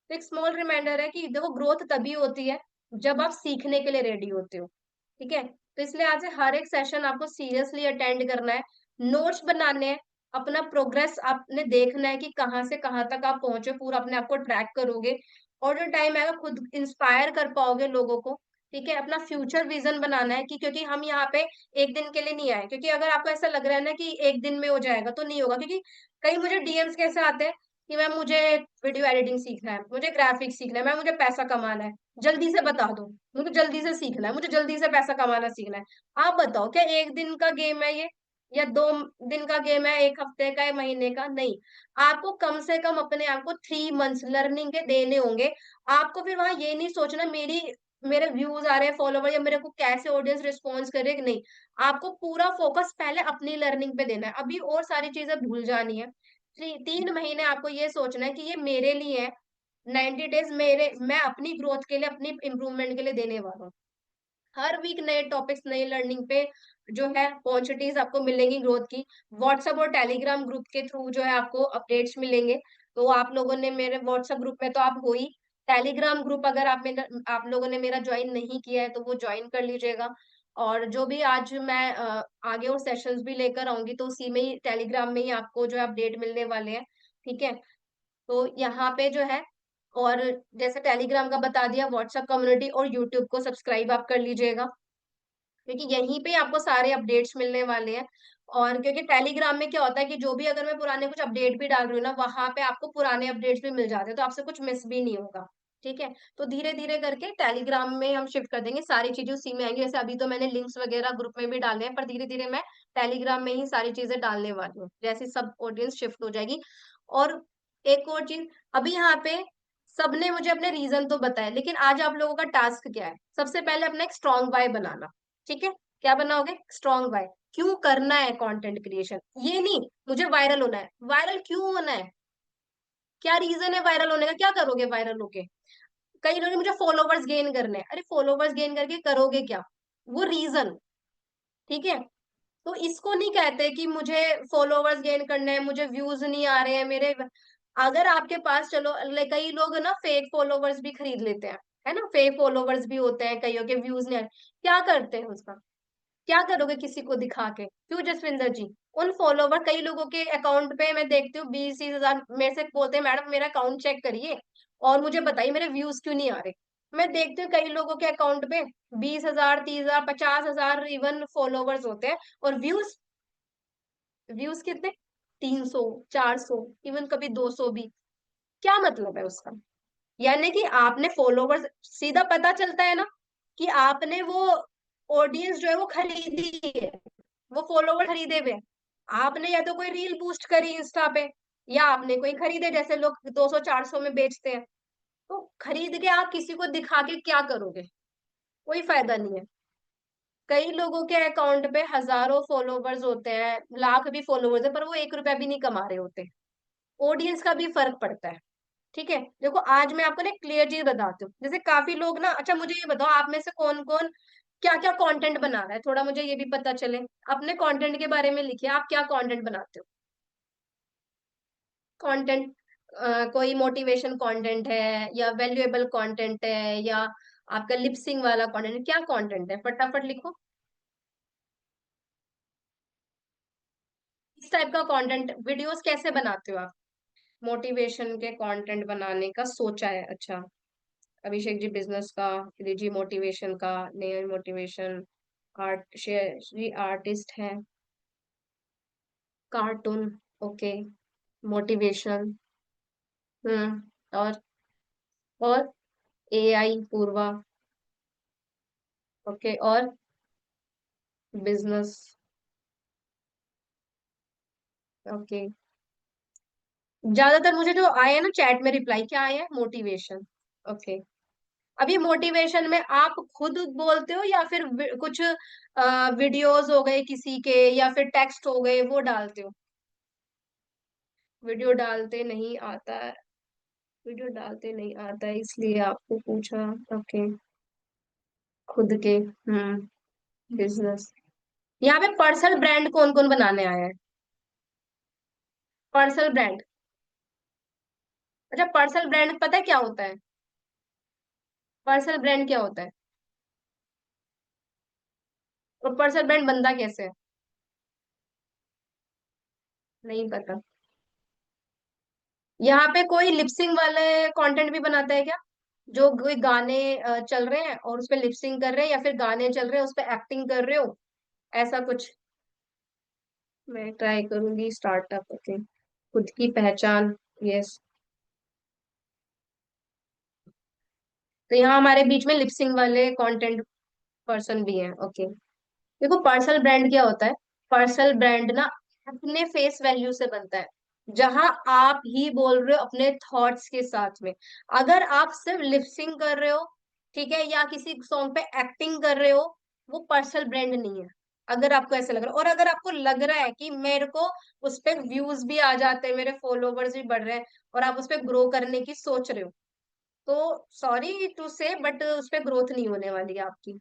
तो एक स्मॉल रिमाइंडर है कि देखो, ग्रोथ तभी होती है जब आप सीखने के लिए रेडी होते हो। ठीक है, तो इसलिए आज से हर एक सेशन आपको सीरियसली अटेंड करना है, नोट्स बनाने हैं, अपना प्रोग्रेस आपने देखना है कि कहाँ से कहाँ तक आप पहुंचे, पूरा अपने आप को ट्रैक करोगे। और जो टाइम आएगा खुद इंस्पायर कर पाओगे लोगों को। ठीक है, अपना फ्यूचर विजन बनाना है कि क्योंकि हम यहाँ पे एक दिन के लिए नहीं आए, क्योंकि अगर आपको ऐसा लग रहा है ना कि एक दिन में हो जाएगा, तो नहीं होगा। क्योंकि कई मुझे डीएम्स कैसे आते हैं कि मैम मुझे वीडियो एडिटिंग सीखना है, मुझे ग्राफिक्स सीखना है, मैम मुझे पैसा कमाना है, जल्दी से बता दो, मुझे जल्दी से सीखना है, मुझे जल्दी से पैसा कमाना सीखना है। आप बताओ, क्या एक दिन का गेम है ये, या 2 दिन का गेम है, एक हफ्ते का है, महीने का? नहीं। आपको कम से कम अपने आप को 3 मंथ्स लर्निंग के देने होंगे। आपको फिर वहां ये नहीं सोचना मेरी मेरे व्यूज आ रहे हैं, फॉलोवर, या मेरे को कैसे ऑडियंस रिस्पॉन्स करे कि नहीं। आपको पूरा फोकस पहले अपनी लर्निंग पे देना है, अभी और सारी चीजें भूल जानी है। 3 महीने आपको ये सोचना है कि ये मेरे लिए है, 90 डेज मेरे, मैं अपनी ग्रोथ के लिए, अपनी इंप्रूवमेंट के लिए देने वाला हूँ। हर वीक नए टॉपिक्स, नई लर्निंग पे जो है अपॉर्चुनिटीज आपको मिलेंगी ग्रोथ की। व्हाट्सएप और टेलीग्राम ग्रुप के थ्रू जो है आपको अपडेट्स मिलेंगे। तो आप लोगों ने मेरे व्हाट्सएप ग्रुप में तो आप हो ही, टेलीग्राम ग्रुप अगर आप लोगों ने मेरा ज्वाइन नहीं किया है तो वो ज्वाइन कर लीजिएगा। और जो भी आज मैं आगे और सेशंस भी लेकर आऊंगी, तो उसी में ही, टेलीग्राम में ही आपको जो है अपडेट मिलने वाले हैं। ठीक है, तो यहाँ पे जो है, और जैसे टेलीग्राम का बता दिया, व्हाट्सएप कम्युनिटी और यूट्यूब को सब्सक्राइब आप कर लीजिएगा, क्योंकि यहीं पे आपको सारे अपडेट्स मिलने वाले हैं। और क्योंकि टेलीग्राम में क्या होता है कि जो भी, अगर मैं पुराने कुछ अपडेट भी डाल रही हूँ ना, वहां पे आपको पुराने अपडेट्स भी मिल जाते हैं, तो आपसे कुछ मिस भी नहीं होगा। ठीक है, तो धीरे धीरे करके टेलीग्राम में हम शिफ्ट कर देंगे, सारी चीजें उसी में आएंगी। जैसे अभी तो मैंने लिंक्स वगैरह ग्रुप में भी डाले हैं, पर धीरे धीरे मैं टेलीग्राम में ही सारी चीजें डालने वाली हूँ, जैसे सब ऑडियंस शिफ्ट हो जाएगी। और एक और चीज, अभी यहाँ पे सबने मुझे अपने रीजन तो बताए, लेकिन आज आप लोगों का टास्क क्या है? सबसे पहले अपना एक स्ट्रॉन्ग बाय बनाना। ठीक है, क्या बनाओगे? Strong bye. क्यों करना है कंटेंट क्रिएशन? ये नहीं मुझे वायरल होना है, वायरल क्यों होना है, क्या रीजन है वायरल होने का, क्या करोगे वायरल होके? कई लोग मुझे फॉलोवर्स गेन करने हैं, अरे फॉलोवर्स गेन करके करोगे क्या? वो रीजन। ठीक है, तो इसको नहीं कहते कि मुझे फॉलोवर्स गेन करने हैं, मुझे व्यूज नहीं आ रहे हैं मेरे। अगर आपके पास, चलो कई लोग ना फेक फॉलोवर्स भी खरीद लेते हैं, है ना, फेक फॉलोवर्स भी होते हैं, कईयों के व्यूज नहीं आ रहे, क्या करते हैं उसका? क्या करोगे किसी को दिखा के? क्यों जसविंदर जी? उन फॉलोवर, कई लोगों के अकाउंट पे मैं देखती हूँ 20-30 हजार, मेरे से बोलते हैं मैडम मेरा अकाउंट चेक करिए और मुझे बताइए मेरे व्यूज क्यों नहीं आ रहे। मैं देखती हूँ कई लोगों के अकाउंट पे 20 हजार, 30 हजार, 50 हजार इवन फॉलोवर्स होते हैं, और व्यूज, व्यूज कितने? 300, 400, इवन कभी 200 भी। क्या मतलब है उसका? यानी कि आपने फॉलोवर्स, सीधा पता चलता है ना कि आपने वो ऑडियंस जो है वो खरीदी है, वो फॉलोवर खरीदे हुए हैं। आपने या तो कोई रील बूस्ट करी इंस्टा पे, या आपने कोई खरीदे, जैसे लोग 200-400 में बेचते हैं। तो खरीद के आप किसी को दिखा के क्या करोगे? कोई फायदा नहीं है। कई लोगों के अकाउंट पे हजारों फॉलोवर्स होते हैं, लाख भी फॉलोवर्स है, पर वो 1 रुपया भी नहीं कमा रहे होते। ऑडियंस का भी फर्क पड़ता है। ठीक है, देखो आज मैं आपको ना क्लियर चीज बताती हूँ। जैसे काफी लोग ना, अच्छा मुझे ये बताओ, आप में से कौन कौन क्या क्या कंटेंट बना रहा है, थोड़ा मुझे ये भी पता चले। अपने कंटेंट के बारे में लिखिए, आप क्या कंटेंट बनाते हो। कंटेंट, कोई मोटिवेशन कंटेंट है या वैल्यूएबल कंटेंट है या आपका लिपसिंग वाला कंटेंट, क्या कंटेंट है, फटाफट लिखो। इस टाइप का कंटेंट वीडियोस कैसे बनाते हो आप। मोटिवेशन के कंटेंट बनाने का सोचा है, अच्छा। अभिषेक जी बिजनेस का, रिजी मोटिवेशन का, नए मोटिवेशन, आर्ट शेयर आर्टिस्ट है, कार्टून, ओके, मोटिवेशन, और और एआई पूर्वा, ओके, और बिजनेस, ओके। ज्यादातर मुझे जो आया है ना चैट में रिप्लाई, क्या आया है, मोटिवेशन, ओके। अभी मोटिवेशन में आप खुद बोलते हो या फिर कुछ वीडियोस हो गए किसी के या फिर टेक्स्ट हो गए वो डालते हो। वीडियो डालते नहीं आता है, वीडियो डालते नहीं आता है इसलिए आपको पूछा, ओके। खुद के, बिजनेस। यहाँ पे पर्सनल ब्रांड कौन कौन बनाने आया है। पर्सनल ब्रांड, अच्छा पर्सनल ब्रांड पता है क्या होता है। पर्सनल ब्रांड क्या होता है और पर्सनल ब्रांड बनता कैसे है। नहीं पता। यहाँ पे कोई लिपसिंग वाले कंटेंट भी बनाता है क्या, जो कोई गाने चल रहे हैं और उस पे लिपसिंग कर रहे हैं या फिर गाने चल रहे हैं उस पे एक्टिंग कर रहे हो, ऐसा कुछ। मैं ट्राई करूंगी स्टार्टअप, ओके। खुद की पहचान, यस। तो यहाँ हमारे बीच में लिपसिंग वाले कंटेंट पर्सन भी हैं, ओके। देखो पर्सनल ब्रांड क्या होता है। पर्सनल ब्रांड ना अपने फेस वैल्यू से बनता है, जहां आप ही बोल रहे हो अपने थॉट्स के साथ में। अगर आप सिर्फ लिपसिंग कर रहे हो, ठीक है, या किसी सॉन्ग पे एक्टिंग कर रहे हो, वो पर्सनल ब्रांड नहीं है। अगर आपको ऐसा लग रहा है और अगर आपको लग रहा है कि मेरे को उस पे व्यूज भी आ जाते हैं, मेरे फॉलोवर्स भी बढ़ रहे हैं, और आप उस पे ग्रो करने की सोच रहे हो, तो सॉरी टू से बट उस पे ग्रोथ नहीं होने वाली है आपकी।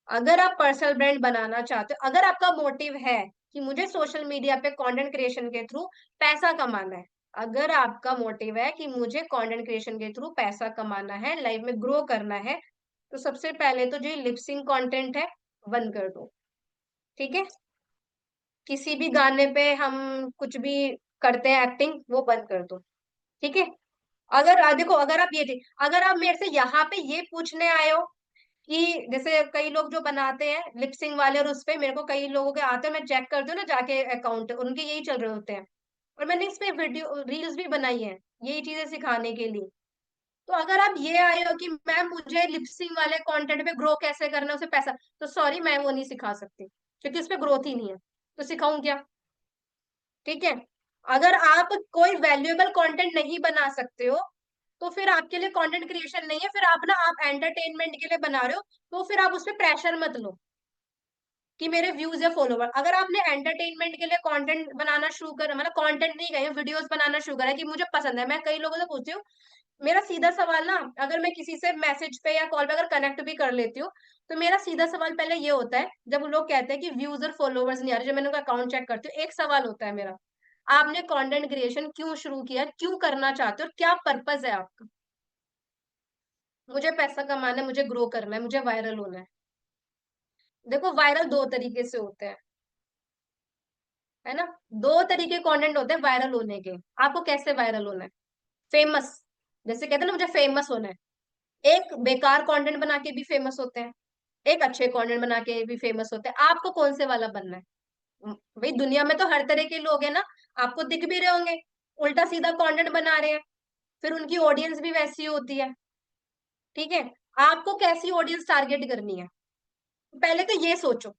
अगर आप पर्सनल ब्रांड बनाना चाहते हो, अगर आपका मोटिव है कि मुझे सोशल मीडिया पे कंटेंट क्रिएशन के थ्रू पैसा कमाना है, अगर आपका मोटिव है कि मुझे कंटेंट क्रिएशन के थ्रू पैसा कमाना है, लाइफ में ग्रो करना है, तो सबसे पहले तो जो लिपसिंग कंटेंट है बंद कर दो, ठीक है। किसी भी गाने पे हम कुछ भी करते हैं एक्टिंग, वो बंद कर दो, ठीक है। अगर देखो, अगर आप ये अगर आप मेरे से यहाँ पे ये पूछने आए हो कि जैसे कई लोग जो बनाते हैं लिपसिंग वाले और उस पे मेरे को कई लोगों के आते हैं, मैं चेक करती हूँ ना जाके अकाउंट, उनके यही चल रहे होते हैं, और मैंने इस पे वीडियो रील्स भी बनाई है यही चीजें सिखाने के लिए। तो अगर आप ये आए हो कि मैम मुझे लिपसिंग वाले कंटेंट पे ग्रो कैसे करना है उसे पैसा, तो सॉरी मैं वो नहीं सिखा सकती, क्योंकि उस पे ग्रोथ ही नहीं है, तो सिखाऊं क्या, ठीक है। अगर आप कोई वैल्यूएबल कंटेंट नहीं बना सकते हो, तो फिर आपके लिए कंटेंट क्रिएशन नहीं है, फिर आप ना आप एंटरटेनमेंट के लिए बना रहे हो, तो फिर आप उस पर प्रेशर मत लो कि मेरे व्यूज या फॉलोवर। अगर आपने एंटरटेनमेंट के लिए कंटेंट बनाना शुरू कर, मतलब कंटेंट नहीं कहें, वीडियोस बनाना शुरू करा कि मुझे पसंद है, मैं कई लोगों से पूछती हूँ, मेरा सीधा सवाल ना, अगर मैं किसी से मैसेज पे या कॉल पे अगर कनेक्ट भी कर लेती हूँ, तो मेरा सीधा सवाल पहले ये होता है, जब लोग कहते हैं कि व्यूज और फॉलोवर्स नहीं आ रहे, जब मैंने उनका अकाउंट चेक करती हूँ, एक सवाल होता है मेरा, आपने कंटेंट क्रिएशन क्यों शुरू किया, क्यों करना चाहते हो, क्या पर्पस है आपका। मुझे पैसा कमाना है, मुझे ग्रो करना है, मुझे वायरल होना है। देखो वायरल दो तरीके से होते हैं, है ना। दो तरीके कंटेंट होते हैं वायरल होने के। आपको कैसे वायरल होना है, फेमस, जैसे कहते हैं ना मुझे फेमस होना है। एक बेकार कंटेंट बना के भी फेमस होते हैं, एक अच्छे कंटेंट बना के भी फेमस होते हैं, आपको कौन से वाला बनना है। भाई दुनिया में तो हर तरह के लोग हैं ना, आपको दिख भी रहे होंगे उल्टा सीधा कंटेंट बना रहे हैं, फिर उनकी ऑडियंस भी वैसी होती है, ठीक है। आपको कैसी ऑडियंस टारगेट करनी है, पहले तो ये सोचो।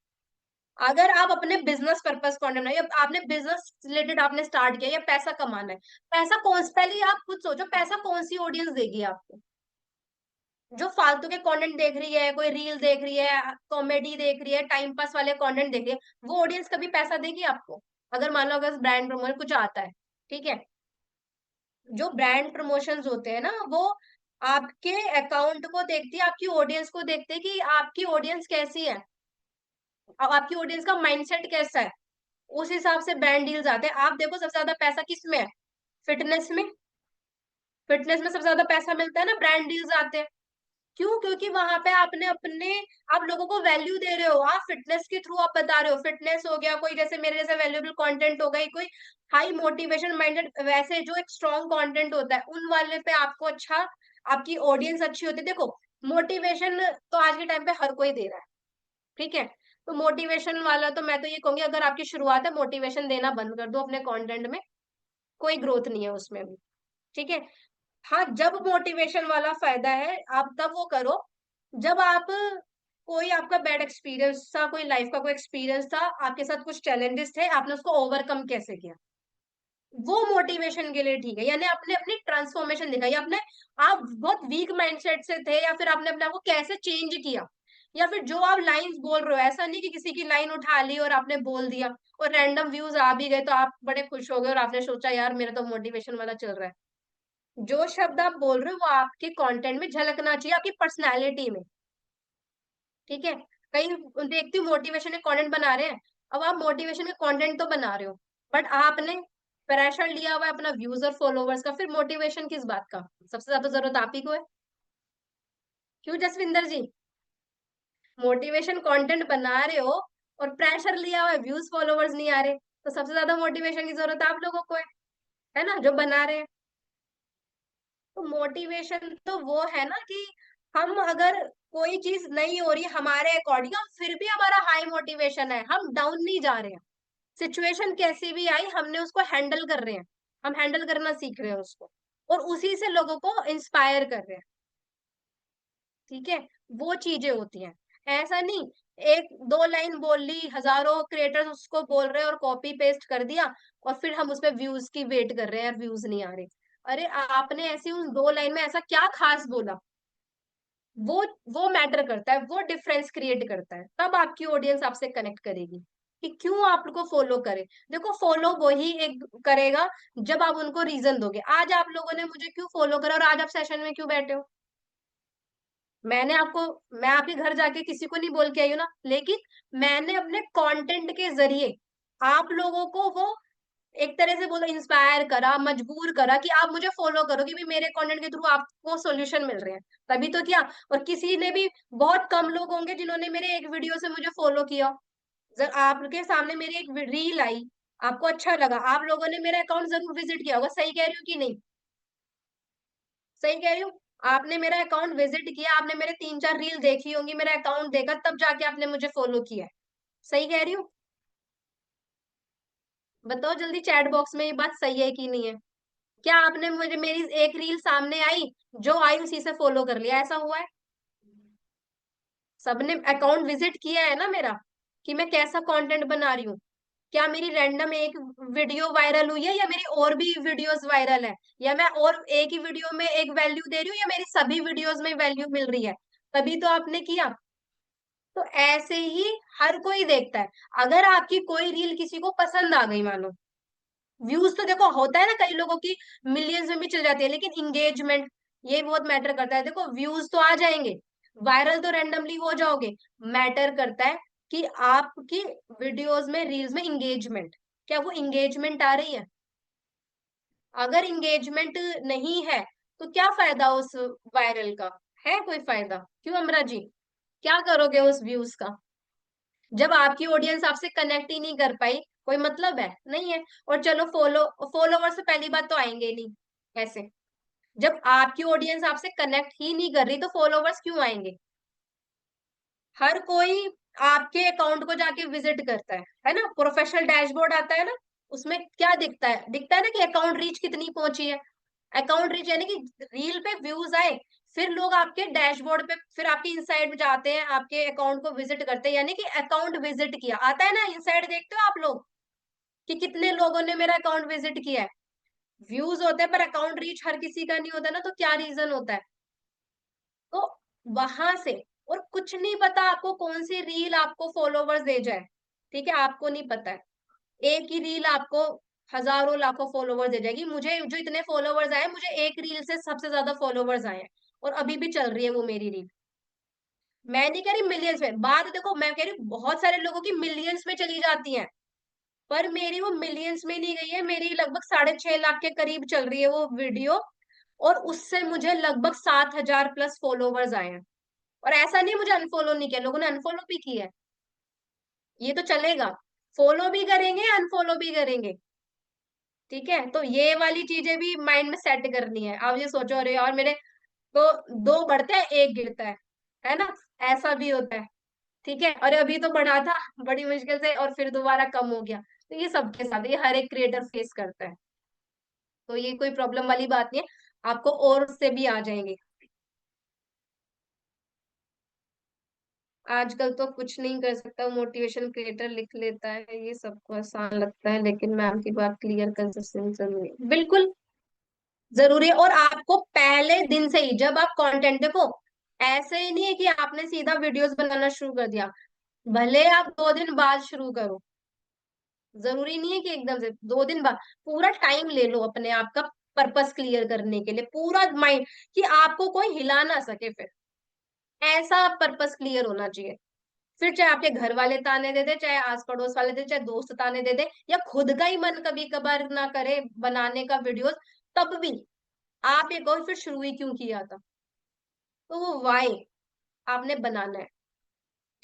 अगर आप अपने बिजनेस पर्पस कंटेंट बनाइए, आपने बिजनेस रिलेटेड आपने स्टार्ट किया या पैसा कमाना है, पैसा कौन, पहले आप खुद सोचो पैसा कौन सी ऑडियंस देगी आपको। जो फालतू के कंटेंट देख रही है, कोई रील देख रही है, कॉमेडी देख रही है, टाइम पास वाले कंटेंट देख रही है, वो ऑडियंस कभी पैसा देगी आपको। अगर मान लो अगर ब्रांड प्रमोशन कुछ आता है, ठीक है, जो ब्रांड प्रमोशंस होते हैं ना, वो आपके अकाउंट को देखती है, आपकी ऑडियंस को देखते हैं कि आपकी ऑडियंस कैसी है, अब आपकी ऑडियंस का माइंडसेट कैसा है, उस हिसाब से ब्रांड डील्स आते हैं। आप देखो सबसे ज्यादा पैसा किस में है? फिटनेस में। फिटनेस में सबसे ज्यादा पैसा मिलता है ना, ब्रांड डील्स आते हैं। क्यों? क्योंकि वहां पे आपने अपने, आप लोगों को वैल्यू दे रहे हो, आप फिटनेस के थ्रू आप बता रहे हो। फिटनेस हो गया, कोई जैसे मेरे जैसे वैल्यूएबल कंटेंट हो गई, कोई हाई मोटिवेशन माइंडेड, वैसे जो एक स्ट्रॉन्ग कंटेंट होता है उन वाले पे आपको अच्छा, आपकी ऑडियंस अच्छी होती है। देखो, मोटिवेशन तो आज के टाइम पे हर कोई दे रहा है, ठीक है? तो मोटिवेशन वाला तो मैं तो ये कहूंगी, अगर आपकी शुरुआत है, मोटिवेशन देना बंद कर दो अपने कंटेंट में, कोई ग्रोथ नहीं है उसमें भी, ठीक है? हाँ, जब मोटिवेशन वाला फायदा है आप तब वो करो, जब आप, कोई आपका बैड एक्सपीरियंस था, कोई लाइफ का कोई एक्सपीरियंस था, आपके साथ कुछ चैलेंजेस थे, आपने उसको ओवरकम कैसे किया, वो मोटिवेशन के लिए ठीक है। यानी आपने अपनी ट्रांसफॉर्मेशन दिखाई, आपने, आप बहुत वीक माइंडसेट से थे, या फिर आपने अपने आप को कैसे चेंज किया, या फिर जो आप लाइंस बोल रहे हो, ऐसा नहीं कि किसी की लाइन उठा ली और आपने बोल दिया और रैंडम व्यूज आ भी गए तो आप बड़े खुश हो गए और आपने सोचा यार मेरा तो मोटिवेशन वाला चल रहा है। जो शब्द आप बोल रहे हो वो आपके कंटेंट में झलकना चाहिए, आपकी पर्सनैलिटी में, ठीक है? कहीं देखती हूँ मोटिवेशन के कंटेंट बना रहे हैं, अब आप मोटिवेशन के कंटेंट तो बना रहे हो, बट आपने प्रेशर लिया हुआ है अपना व्यूज और फॉलोवर्स का, फिर मोटिवेशन किस बात का? सबसे ज्यादा जरूरत आप ही को है। क्यों जसविंदर जी? मोटिवेशन कंटेंट बना रहे हो और प्रेशर लिया हुआ है, व्यूज फॉलोवर्स नहीं आ रहे, तो सबसे ज्यादा मोटिवेशन की जरूरत आप लोगों को है ना, जो बना रहे हैं। तो मोटिवेशन तो वो है ना कि हम अगर कोई चीज नहीं हो रही हमारे अकॉर्डिंग, हम फिर भी हमारा हाई मोटिवेशन है, हम डाउन नहीं जा रहे हैं। सिचुएशन कैसी भी आई हमने उसको हैंडल कर रहे हैं, हम हैंडल करना सीख रहे हैं उसको, और उसी से लोगों को इंस्पायर कर रहे हैं, ठीक है? वो चीजें होती हैं। ऐसा नहीं, एक दो लाइन बोल ली, हजारों क्रिएटर्स उसको बोल रहे हैं और कॉपी पेस्ट कर दिया, और फिर हम उसमें व्यूज की वेट कर रहे हैं और व्यूज नहीं आ रहे। अरे आपने ऐसी उन दो लाइन में ऐसा क्या खास बोला? वो वो मैटर करता है, वो डिफरेंस क्रिएट करता है, तब आपकी ऑडियंस आपसे कनेक्ट करेगी कि क्यों आपको फॉलो करे। देखो, फॉलो वही एक करेगा जब आप उनको रीजन दोगे। आज आप लोगों ने मुझे क्यों फॉलो करा और आज आप सेशन में क्यों बैठे हो? मैंने आपको, मैं आपके घर जाके किसी को नहीं बोल के आई हूँ ना, लेकिन मैंने अपने कंटेंट के जरिए आप लोगों को वो एक तरह से बोलो इंस्पायर करा, मजबूर करा कि आप मुझे फॉलो करो, कि भी मेरे कंटेंट के थ्रू आपको सॉल्यूशन मिल रहे हैं, तभी तो किया। और किसी ने भी, बहुत कम लोग होंगे जिन्होंने मेरे एक वीडियो से मुझे फॉलो किया। जब आपके सामने मेरी एक रील आई, आपको अच्छा लगा, आप लोगों ने मेरा अकाउंट जरूर विजिट किया होगा, सही कह रही हूँ कि नहीं? सही कह रही हूँ? आपने मेरा अकाउंट विजिट किया, आपने मेरे तीन चार रील देखी होंगी, मेरा अकाउंट देखा, तब जाके आपने मुझे फॉलो किया है। सही कह रही हूँ? बताओ जल्दी चैट बॉक्स में, ये बात सही है कि नहीं है? क्या आपने मुझे, मेरी एक रील सामने आई, जो आई उसी से फॉलो कर लिया, ऐसा हुआ है? सबने अकाउंट विजिट किया है ना मेरा, कि मैं कैसा कंटेंट बना रही हूँ। क्या मेरी रैंडम एक वीडियो वायरल हुई है, या मेरी और भी वीडियोस वायरल है, या मैं और एक ही वीडियो में एक वैल्यू दे रही हूँ, या मेरी सभी वीडियोस में वैल्यू मिल रही है, तभी तो आपने किया। तो ऐसे ही हर कोई देखता है। अगर आपकी कोई रील किसी को पसंद आ गई, मानो, व्यूज तो देखो होता है ना कई लोगों की मिलियंस में भी चल जाती है, लेकिन इंगेजमेंट, ये बहुत मैटर करता है। देखो, व्यूज तो आ जाएंगे, वायरल तो रैंडमली हो जाओगे, मैटर करता है कि आपकी वीडियोस में, रील्स में इंगेजमेंट, क्या वो इंगेजमेंट आ रही है? अगर इंगेजमेंट नहीं है तो क्या फायदा उस वायरल का? है कोई फायदा? क्यों अमरा जी? क्या करोगे उस व्यूज का, जब आपकी ऑडियंस आपसे कनेक्ट ही नहीं कर पाई? कोई मतलब है? नहीं है। और चलो, फॉलोवर्स तो पहली बात तो आएंगे नहीं ऐसे, जब आपकी ऑडियंस आपसे कनेक्ट ही नहीं कर रही तो फॉलोवर्स क्यों आएंगे? हर कोई आपके अकाउंट को जाके विजिट करता है ना? प्रोफेशनल डैशबोर्ड आता है ना, उसमें क्या दिखता है? दिखता है ना कि अकाउंट रीच कितनी पहुंची है। अकाउंट रीच यानी कि रील पे व्यूज आए, फिर लोग आपके डैशबोर्ड पे, फिर आपके इनसाइड में जाते हैं, आपके अकाउंट को विजिट करते हैं, यानी कि अकाउंट विजिट किया, आता है ना इनसाइड, देखते हो आप लोग कि कितने लोगों ने मेरा अकाउंट विजिट किया है। व्यूज होते हैं पर अकाउंट रीच हर किसी का नहीं होता ना, तो क्या रीजन होता है? तो वहां से, और कुछ नहीं पता आपको कौन सी रील आपको फॉलोवर्स दे जाए, ठीक है? आपको नहीं पता है, एक ही रील आपको हजारों लाखों फॉलोवर्स दे जाएगी। मुझे जो इतने फॉलोवर्स आए, मुझे एक रील से सबसे ज्यादा फॉलोवर्स आए हैं, और अभी भी चल रही है वो मेरी रील। मैं नहीं कह रही मिलियंस में, बात देखो मैं कह रही हूँ बहुत सारे लोगों की मिलियंस में चली जाती हैं, पर मेरी वो मिलियंस में नहीं गई है, मेरी लगभग 6.5 लाख के करीब चल रही है वो वीडियो। और उससे मुझे लगभग 7,000 प्लस फॉलोवर्स आए हैं। और ऐसा नहीं मुझे अनफॉलो नहीं किया, लोगों ने अनफॉलो भी किया है। ये तो चलेगा, फॉलो भी करेंगे अनफॉलो भी करेंगे। ठीक है, तो ये वाली चीजें भी माइंड में सेट करनी है। आप ये सोचो अरे यार मेरे तो दो बढ़ते हैं एक गिरता है ना, ऐसा भी होता है। ठीक है, और अभी तो बढ़ा था बड़ी मुश्किल से और फिर दोबारा कम हो गया। तो ये सबके साथ, ये हर एक क्रिएटर फेस करता है। तो ये कोई प्रॉब्लम वाली बात नहीं है, आपको और उससे भी आ जाएंगे। आजकल तो कुछ नहीं कर सकता, मोटिवेशन क्रिएटर लिख लेता है, ये सबको आसान लगता है, लेकिन मैं आपकी बात क्लियर कंसिस्टेंट जरूरी है, बिल्कुल जरूरी है। और आपको पहले दिन से ही जब आप कंटेंट देखो, ऐसे ही नहीं है कि आपने सीधा वीडियोस बनाना शुरू कर दिया, भले आप 2 दिन बाद शुरू करो, जरूरी नहीं है कि एकदम से 2 दिन बाद। पूरा टाइम ले लो अपने आप का पर्पस क्लियर करने के लिए, पूरा माइंड, कि आपको कोई हिला ना सके फिर, ऐसा पर्पस क्लियर होना चाहिए। फिर चाहे आपके घर वाले ताने दे दे, चाहे आस पड़ोस वाले दे, चाहे दोस्त ताने दे दे, या खुद का ही मन कभी कभार ना करे बनाने का वीडियोस, तब भी आप ये कहो फिर शुरू ही क्यों किया था। तो वो वाई आपने बनाना है।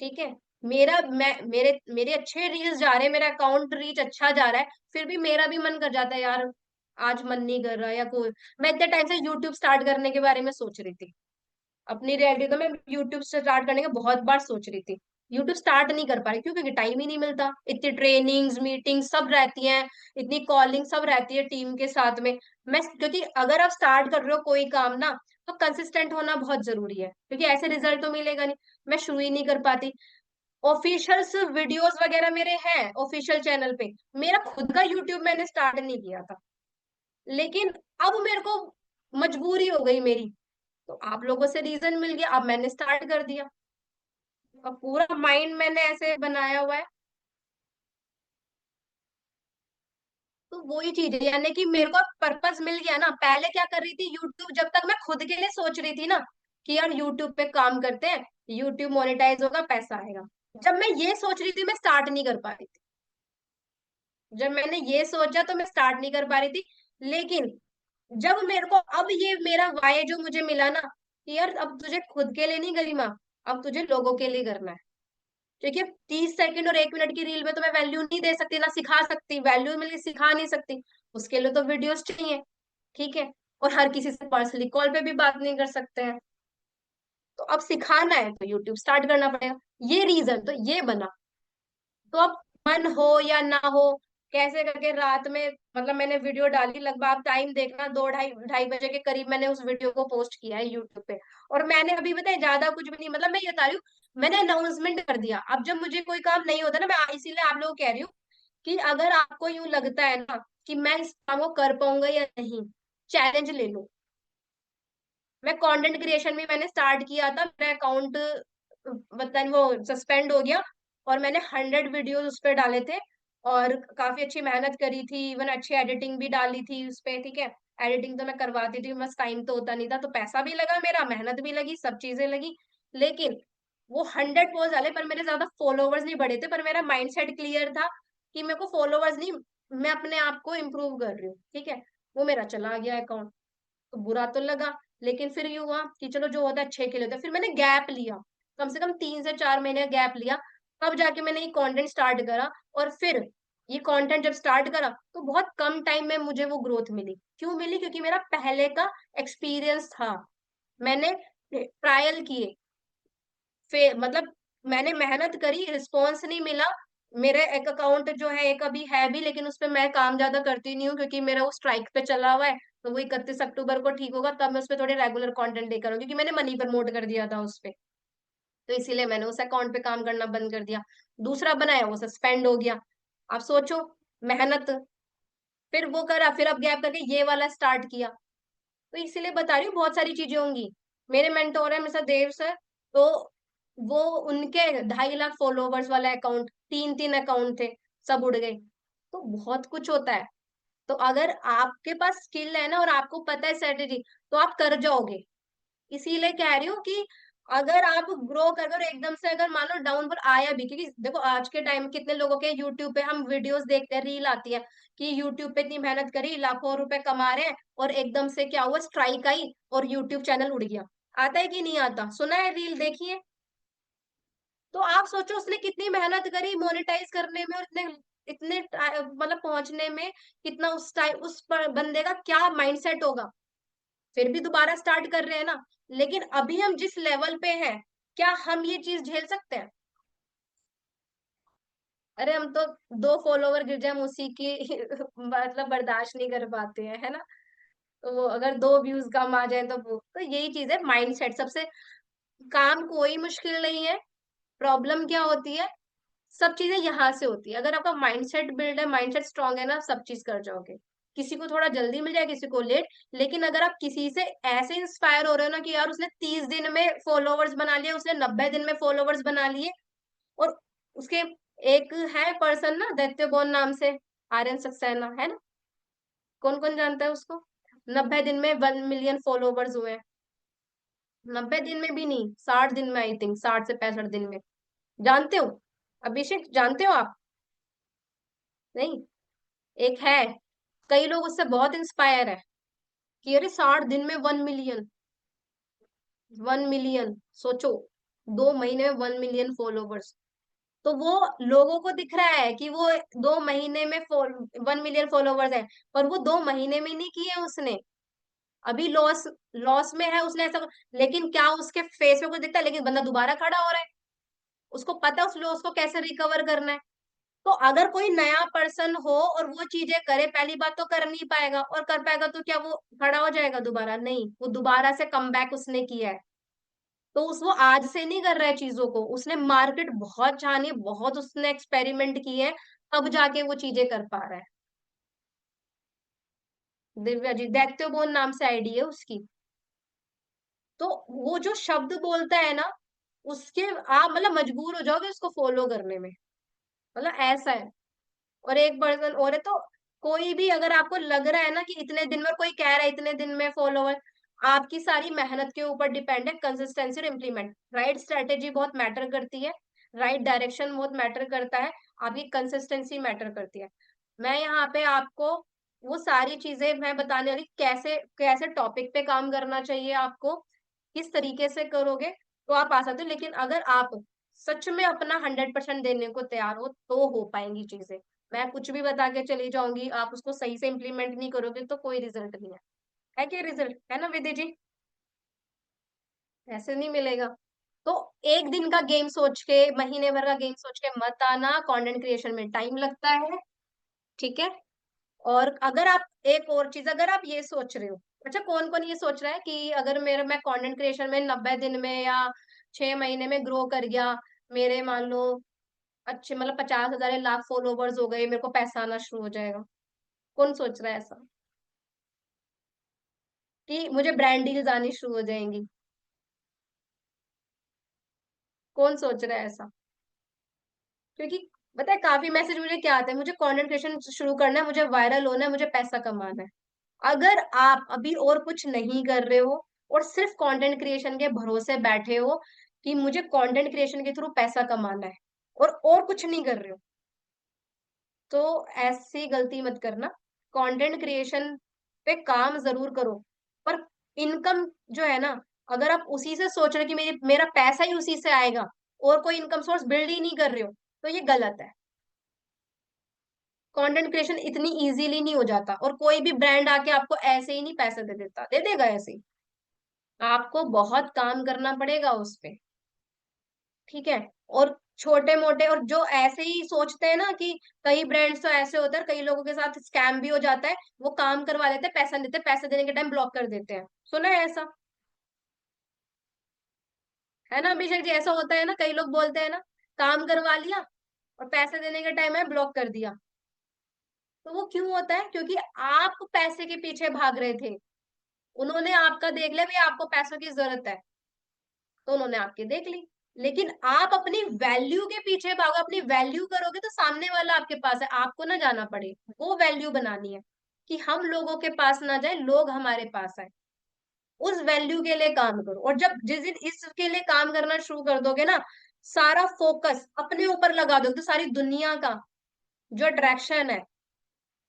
ठीक है, मेरे मेरे अच्छे रील्स जा रहे हैं, मेरा अकाउंट रीच अच्छा जा रहा है, फिर भी मेरा भी मन कर जाता है यार, आज मन नहीं कर रहा, या कोई। मैं इतने टाइम से यूट्यूब स्टार्ट करने के बारे में सोच रही थी, अपनी रियलिटी तो मैं यूट्यूब से स्टार्ट करने का बहुत बार सोच रही थी। यूट्यूब स्टार्ट नहीं कर पा रही, क्योंकि टाइम ही नहीं मिलता, इतनी ट्रेनिंग्स मीटिंग सब रहती हैं, इतनी कॉलिंग सब रहती है टीम के साथ में। मैं क्योंकि अगर आप स्टार्ट कर रहे हो कोई काम ना, तो कंसिस्टेंट होना बहुत जरूरी है, क्योंकि ऐसे रिजल्ट तो मिलेगा नहीं। मैं शुरू ही नहीं कर पाती। ऑफिशियल वीडियोस वगैरह मेरे हैं ऑफिशियल चैनल पे, मेरा खुद का यूट्यूब मैंने स्टार्ट नहीं किया था, लेकिन अब मेरे को मजबूरी हो गई मेरी, तो आप लोगों से रीजन मिल गया, अब मैंने स्टार्ट कर दिया। अब पूरा माइंड मैंने ऐसे बनाया हुआ है। तो वही चीज है, यानी कि मेरे को पर्पस मिल गया ना। पहले क्या कर रही थी, यूट्यूब जब तक मैं खुद के लिए सोच रही थी ना, कि यार यूट्यूब पे काम करते हैं, यूट्यूब मोनेटाइज होगा पैसा आएगा, जब मैं ये सोच रही थी मैं स्टार्ट नहीं कर पा रही थी। जब मैंने ये सोचा तो मैं स्टार्ट नहीं कर पा रही थी। लेकिन जब मेरे को अब ये मेरा वाई जो मुझे मिला ना, कि यार अब तुझे खुद के लिए नहीं गरिमा, अब तुझे लोगों के लिए करना है। क्योंकि 30 सेकंड और 1 मिनट की रील में तो मैं वैल्यू नहीं दे सकती ना सिखा सकती, वैल्यू मिल सिखा नहीं सकती, उसके लिए तो वीडियोस चाहिए। ठीक है, और हर किसी से पर्सनली कॉल पे भी बात नहीं कर सकते हैं। तो अब सिखाना है तो यूट्यूब स्टार्ट करना पड़ेगा। ये रीजन तो ये बना। तो अब मन हो या ना हो, कैसे करके रात में, मतलब मैंने वीडियो डाली, लगभग आप टाइम देखना 2 ढाई 2:30 बजे के करीब मैंने उस वीडियो को पोस्ट किया है यूट्यूब पे। और मैंने अभी बताया ज्यादा कुछ भी नहीं, मतलब मैं ये बता रही हूँ, मैंने अनाउंसमेंट कर दिया। अब जब मुझे कोई काम नहीं होता ना, मैं इसीलिए आप लोग कह रही हूँ कि अगर आपको यूं लगता है ना कि मैं इस काम को कर पाऊंगा या नहीं, चैलेंज ले लो। मैं कंटेंट क्रिएशन भी मैंने स्टार्ट किया था, मेरा अकाउंट पता नहीं वो सस्पेंड हो गया, और मैंने 100 वीडियोस उस पर डाले थे, और काफी अच्छी मेहनत करी थी, इवन अच्छी एडिटिंग भी डाली थी उस पे। ठीक है, एडिटिंग तो मैं करवाती थी, बस टाइम तो होता नहीं था, तो पैसा भी लगा मेरा, मेहनत भी लगी, सब चीजें लगी। लेकिन वो 100 पोस्ट डाले, पर मेरे ज्यादा फॉलोवर्स नहीं बढ़े थे, पर मेरा माइंड सेट क्लियर था कि मेरे को फॉलोवर्स नहीं, मैं अपने आप को इम्प्रूव कर रही हूँ। ठीक है, वो मेरा चला गया अकाउंट, तो बुरा तो लगा। लेकिन फिर ये हुआ कि चलो जो होता है अच्छे के लिए होता है। फिर मैंने गैप लिया, कम से कम 3 से 4 महीने गैप लिया, तब जाके मैंने ये कंटेंट स्टार्ट करा। और फिर ये कंटेंट जब स्टार्ट करा तो बहुत कम टाइम में मुझे वो ग्रोथ मिली। क्यों मिली? क्योंकि मेरा पहले का एक्सपीरियंस था, मैंने ट्रायल किए, फिर मतलब मैंने मेहनत करी, रिस्पॉन्स नहीं मिला। मेरा एक अकाउंट जो है एक अभी है भी, लेकिन उस पे मैं काम ज्यादा करती नहीं हूँ, क्योंकि मेरा वो स्ट्राइक पे चला हुआ है। तो वो 31 अक्टूबर को ठीक होगा, तब मैं उस पर थोड़े रेगुलर कंटेंट लेकर आऊँ, क्योंकि मैंने मनी प्रमोट कर दिया था उस पे। तो इसीलिए मैंने उस अकाउंट पे काम करना बंद कर दिया। दूसरा बनाया वो सस्पेंड हो गया। आप सोचो, मेहनत, फिर वो करा, फिर अब गैप करके ये वाला स्टार्ट किया। तो इसीलिए बता रही हूँ बहुत सारी चीजें होंगी। मेरे मेंटोर है मिस्टर देव सर, तो वो उनके 2.5 लाख फॉलोवर्स वाला अकाउंट, 3 3 अकाउंट थे, सब उड़ गए। तो बहुत कुछ होता है। तो अगर आपके पास स्किल है ना और आपको पता है स्ट्रेटेजी, तो आप कर जाओगे। इसीलिए कह रही हूँ कि अगर आप ग्रो कर कर एकदम से अगर मान लो डाउन पर आया भी, क्योंकि देखो आज के टाइम कितने लोगों के यूट्यूब पे हम वीडियोस देखते हैं, रील आती है कि यूट्यूब पे इतनी मेहनत करी, लाखों रुपए कमा रहे हैं, और एकदम से क्या हुआ, स्ट्राइक आई और यूट्यूब चैनल उड़ गया। आता है कि नहीं आता, सुना है, रील देखिए। तो आप सोचो उसने कितनी मेहनत करी मोनेटाइज करने में, और इतने इतने मतलब पहुंचने में, कितना उस टाइम उस बंदे का क्या माइंडसेट होगा। फिर भी दोबारा स्टार्ट कर रहे हैं ना। लेकिन अभी हम जिस लेवल पे हैं, क्या हम ये चीज झेल सकते हैं? अरे हम तो 2 फॉलोवर गिर जाए हम उसी की मतलब बर्दाश्त नहीं कर पाते हैं, है ना। तो वो अगर 2 व्यूज कम आ जाए तो वो तो यही चीज है, माइंडसेट सबसे। काम कोई मुश्किल नहीं है। प्रॉब्लम क्या होती है, सब चीजें यहाँ से होती है। अगर आपका माइंडसेट बिल्ड है, माइंडसेट स्ट्रांग है ना, सब चीज कर जाओगे। किसी को थोड़ा जल्दी मिल जाए, किसी को लेट। लेकिन अगर आप किसी से ऐसे इंस्पायर हो रहे हो ना कि यार उसने 30 दिन में फॉलोवर्स बना लिए, उसने 90 दिन में फॉलोवर्स बना लिए, और उसके एक है पर्सन ना, दैत्य बोन नाम से, आर्यन सक्सेना है ना, कौन कौन जानता है उसको। 90 दिन में 1 मिलियन फॉलोवर्स हुए। 90 दिन में भी नहीं, 60 दिन में, आई थिंक 60 से 65 दिन में। जानते हो, अभिषेक जानते हो आप? नहीं। एक है, कई लोग उससे बहुत इंस्पायर है कि अरे 60 दिन में 1 मिलियन, 1 मिलियन, सोचो, 2 महीने में 1 मिलियन फॉलोवर्स। तो वो लोगों को दिख रहा है कि वो 2 महीने में 1 मिलियन फॉलोवर्स है, पर वो 2 महीने में नहीं किए उसने। अभी लॉस लॉस में है उसने ऐसा। लेकिन क्या उसके फेस पे कुछ दिखता है? लेकिन बंदा दोबारा खड़ा हो रहा है, उसको पता है उस लॉस को कैसे रिकवर करना है। तो अगर कोई नया पर्सन हो और वो चीजें करे, पहली बात तो कर नहीं पाएगा, और कर पाएगा तो क्या वो खड़ा हो जाएगा दोबारा? नहीं, वो दोबारा से कम बैक उसने किया है। तो उस वो आज से नहीं कर रहा है चीजों को, उसने मार्केट बहुत जानी, बहुत उसने एक्सपेरिमेंट किए, तब जाके वो चीजें कर पा रहा है। दिव्या जी, दैत्य बोन नाम से आईडी है उसकी। तो वो जो शब्द बोलता है ना, उसके आप मतलब मजबूर हो जाओगे उसको फॉलो करने में। मतलब ऐसा है। और एक पर्सन और है, तो कोई भी अगर आपको लग रहा है ना कि इतने दिन में, कोई कह रहा है इतने दिन में फॉलोवर, आपकी सारी मेहनत के ऊपर डिपेंड है, कंसिस्टेंसी और इम्प्लीमेंट, राइट स्ट्रेटेजी बहुत मैटर करती है, राइट डायरेक्शन बहुत मैटर करता है, आपकी कंसिस्टेंसी मैटर करती है। मैं यहाँ पे आपको वो सारी चीजें मैं बताने वाली, कैसे कैसे टॉपिक पे काम करना चाहिए आपको, किस तरीके से करोगे तो आप आ सकते हो। लेकिन अगर आप सच में अपना 100% देने को तैयार हो तो हो पाएंगी चीजें। मैं कुछ भी बता के चली जाऊंगी, आप उसको सही से इम्प्लीमेंट नहीं करोगे तो कोई रिजल्ट नहीं है क्या रिजल्ट, है ना विधि जी? ऐसे नहीं मिलेगा। तो एक दिन का गेम सोच के, महीने भर का गेम सोच के मत आना, कंटेंट क्रिएशन में टाइम लगता है, ठीक है। और अगर आप, एक और चीज, अगर आप ये सोच रहे हो, अच्छा कौन कौन ये सोच रहा है कि अगर मेरा मैं कंटेंट क्रिएशन में 90 दिन में या 6 महीने में ग्रो कर गया, मेरे मान लो अच्छे मतलब 50,000 या लाख फॉलोवर्स हो गए, मेरे को पैसा आना शुरू हो जाएगा? कौन सोच रहा है ऐसा, कि मुझे ब्रांड डील्स आनी शुरू हो जाएंगी? कौन सोच रहा है ऐसा? क्योंकि पता है काफी मैसेज मुझे क्या आते हैं, मुझे कंटेंट क्रिएशन शुरू करना है, मुझे वायरल होना है, मुझे पैसा कमाना है। अगर आप अभी और कुछ नहीं कर रहे हो और सिर्फ कंटेंट क्रिएशन के भरोसे बैठे हो कि मुझे कंटेंट क्रिएशन के थ्रू पैसा कमाना है, और कुछ नहीं कर रहे हो, तो ऐसी गलती मत करना। कंटेंट क्रिएशन पे काम जरूर करो, पर इनकम जो है ना, अगर आप उसी से सोच रहे हो कि मेरा पैसा ही उसी से आएगा, और कोई इनकम सोर्स बिल्ड ही नहीं कर रहे हो, तो ये गलत है। कंटेंट क्रिएशन इतनी इजीली नहीं हो जाता, और कोई भी ब्रांड आके आपको ऐसे ही नहीं पैसे दे देता, दे देगा ऐसे ही? आपको बहुत काम करना पड़ेगा उस पे, ठीक है। और छोटे मोटे, और जो ऐसे ही सोचते हैं ना कि कई ब्रांड्स तो ऐसे होते हैं, कई लोगों के साथ स्कैम भी हो जाता है, वो काम करवा लेते हैं, पैसा नहीं देते, पैसे देने के टाइम ब्लॉक कर देते हैं, सुना है ऐसा? है ना अभिषेक जी, ऐसा होता है ना, कई लोग बोलते हैं ना, काम करवा लिया और पैसे देने के टाइम है ब्लॉक कर दिया। तो वो क्यों होता है? क्योंकि आप पैसे के पीछे भाग रहे थे, उन्होंने आपका देख लिया भाई आपको पैसों की जरूरत है, तो उन्होंने आपकी देख ली। लेकिन आप अपनी वैल्यू के पीछे भागो, अपनी वैल्यू करोगे तो सामने वाला आपके पास है, आपको ना जाना पड़े। वो वैल्यू बनानी है कि हम लोगों के पास ना जाए, लोग हमारे पास आए। उस वैल्यू के लिए काम करो। और जब जिस दिन इसके लिए काम करना शुरू कर दोगे ना, सारा फोकस अपने ऊपर लगा दोगे, तो सारी दुनिया का जो अट्रैक्शन है,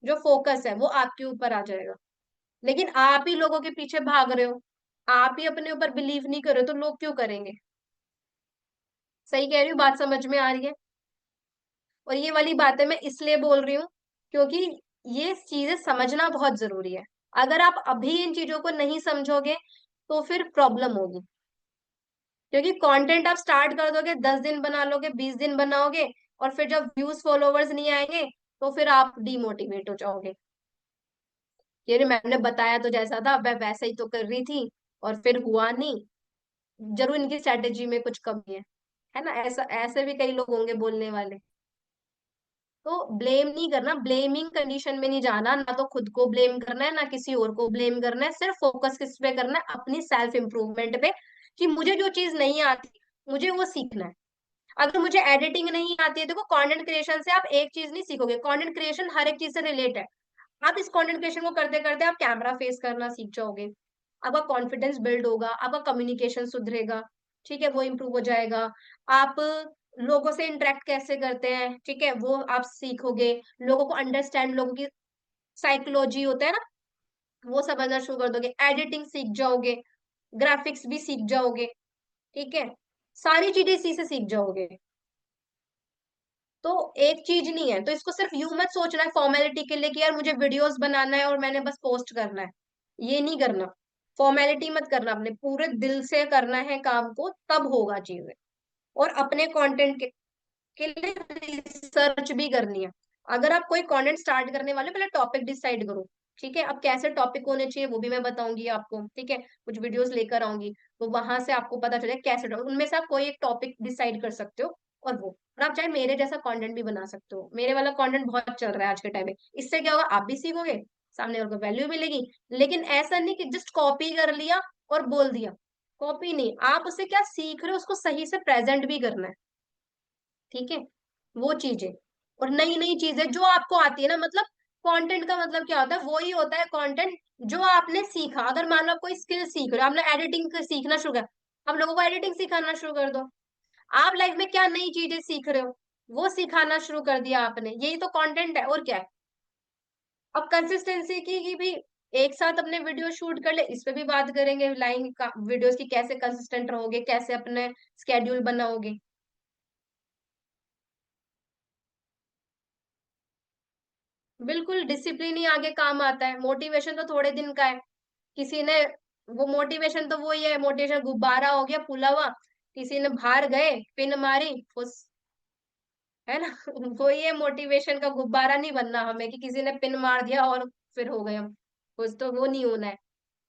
जो फोकस है, वो आपके ऊपर आ जाएगा। लेकिन आप ही लोगों के पीछे भाग रहे हो, आप ही अपने ऊपर बिलीव नहीं कर रहे हो, तो लोग क्यों करेंगे? सही कह रही हूँ, बात समझ में आ रही है? और ये वाली बातें मैं इसलिए बोल रही हूँ क्योंकि ये चीजें समझना बहुत जरूरी है। अगर आप अभी इन चीजों को नहीं समझोगे तो फिर प्रॉब्लम होगी। क्योंकि कंटेंट आप स्टार्ट कर दोगे, 10 दिन बना लोगे, 20 दिन बनाओगे, और फिर जब व्यूज फॉलोवर्स नहीं आएंगे तो फिर आप डिमोटिवेट हो जाओगे। ये मैंने बताया तो जैसा था मैं वैसा ही तो कर रही थी, और फिर हुआ नहीं। जरूर इनकी स्ट्रेटेजी में कुछ कमी है ना? ऐसा ऐसे भी कई लोग होंगे बोलने वाले। तो ब्लेम नहीं करना, ब्लेमिंग कंडीशन में नहीं जाना, ना तो खुद को ब्लेम करना है ना किसी और को ब्लेम करना है। सिर्फ फोकस किस पे करना है? अपनी सेल्फ इंप्रूवमेंट पे, कि मुझे जो चीज नहीं आती मुझे वो सीखना है। अगर मुझे एडिटिंग नहीं आती है, देखो कंटेंट क्रिएशन से आप एक चीज नहीं सीखोगे, कंटेंट क्रिएशन हर एक चीज से रिलेट है। आप इस कंटेंट क्रिएशन को करते करते आप कैमरा फेस करना सीख जाओगे, आपका कॉन्फिडेंस बिल्ड होगा, आपका कम्युनिकेशन सुधरेगा, ठीक है, वो इम्प्रूव हो जाएगा। आप लोगों से इंटरेक्ट कैसे करते हैं, ठीक है, वो आप सीखोगे। लोगों को अंडरस्टैंड, लोगों की साइकोलॉजी होता है ना, वो समझना शुरू कर दोगे, एडिटिंग सीख जाओगे, ग्राफिक्स भी सीख जाओगे, ठीक है, सारी चीजें इसी से सीख जाओगे। तो एक चीज नहीं है, तो इसको सिर्फ यूं मत सोचना है फॉर्मेलिटी के लिए कि यार मुझे वीडियोस बनाना है और मैंने बस पोस्ट करना है। ये नहीं करना, फॉर्मेलिटी मत करना, अपने पूरे दिल से करना है काम को, तब होगा चीजें। और अपने कंटेंट के लिए रिसर्च भी करनी है। अगर आप कोई कंटेंट स्टार्ट करने वाले हो, पहले टॉपिक डिसाइड करो, ठीक है। अब कैसे टॉपिक होने चाहिए वो भी मैं बताऊंगी आपको, ठीक है, कुछ वीडियोस लेकर आऊंगी, तो वहां से आपको पता चलेगा कैसे उनमें से आप कोई एक टॉपिक डिसाइड कर सकते हो। और आप चाहे मेरे जैसा कंटेंट भी बना सकते हो, मेरे वाला कंटेंट बहुत चल रहा है आज के टाइम में। इससे क्या होगा, आप भी सीखोगे, सामने वाले को वैल्यू मिलेगी। लेकिन ऐसा नहीं कि जस्ट कॉपी कर लिया और बोल दिया। कॉपी नहीं, आप उससे क्या सीख रहे हो उसको सही से प्रेजेंट भी करना है, ठीक है, वो चीजें। और नई नई चीजें जो आपको आती है ना, मतलब कंटेंट का मतलब क्या होता है, वो ही होता है कंटेंट जो आपने सीखा। अगर मान लो आप कोई स्किल सीख रहे हो, आपने एडिटिंग सीखना शुरू कर, आप लोगों को एडिटिंग सिखाना शुरू कर दो। आप लाइफ में क्या नई चीजें सीख रहे हो वो सिखाना शुरू कर दिया आपने, यही तो कंटेंट है, और क्या है। अब कंसिस्टेंसी की भी एक साथ अपने वीडियो शूट कर ले, इस पे भी बात करेंगे, लाइन का वीडियोस की कैसे कंसिस्टेंट रहोगे, कैसे अपने स्केड्यूल बनाओगे। बिल्कुल, डिसिप्लिन ही आगे काम आता है, मोटिवेशन तो थोड़े दिन का है। किसी ने, वो मोटिवेशन तो वो ही है, मोटिवेशन गुब्बारा हो गया फूला हुआ, किसी ने बाहर गए पिन मारी फुस, है ना? वो ये मोटिवेशन का गुब्बारा नहीं बनना हमें कि किसी ने पिन मार दिया और फिर हो गए हम खुश, तो वो नहीं होना है।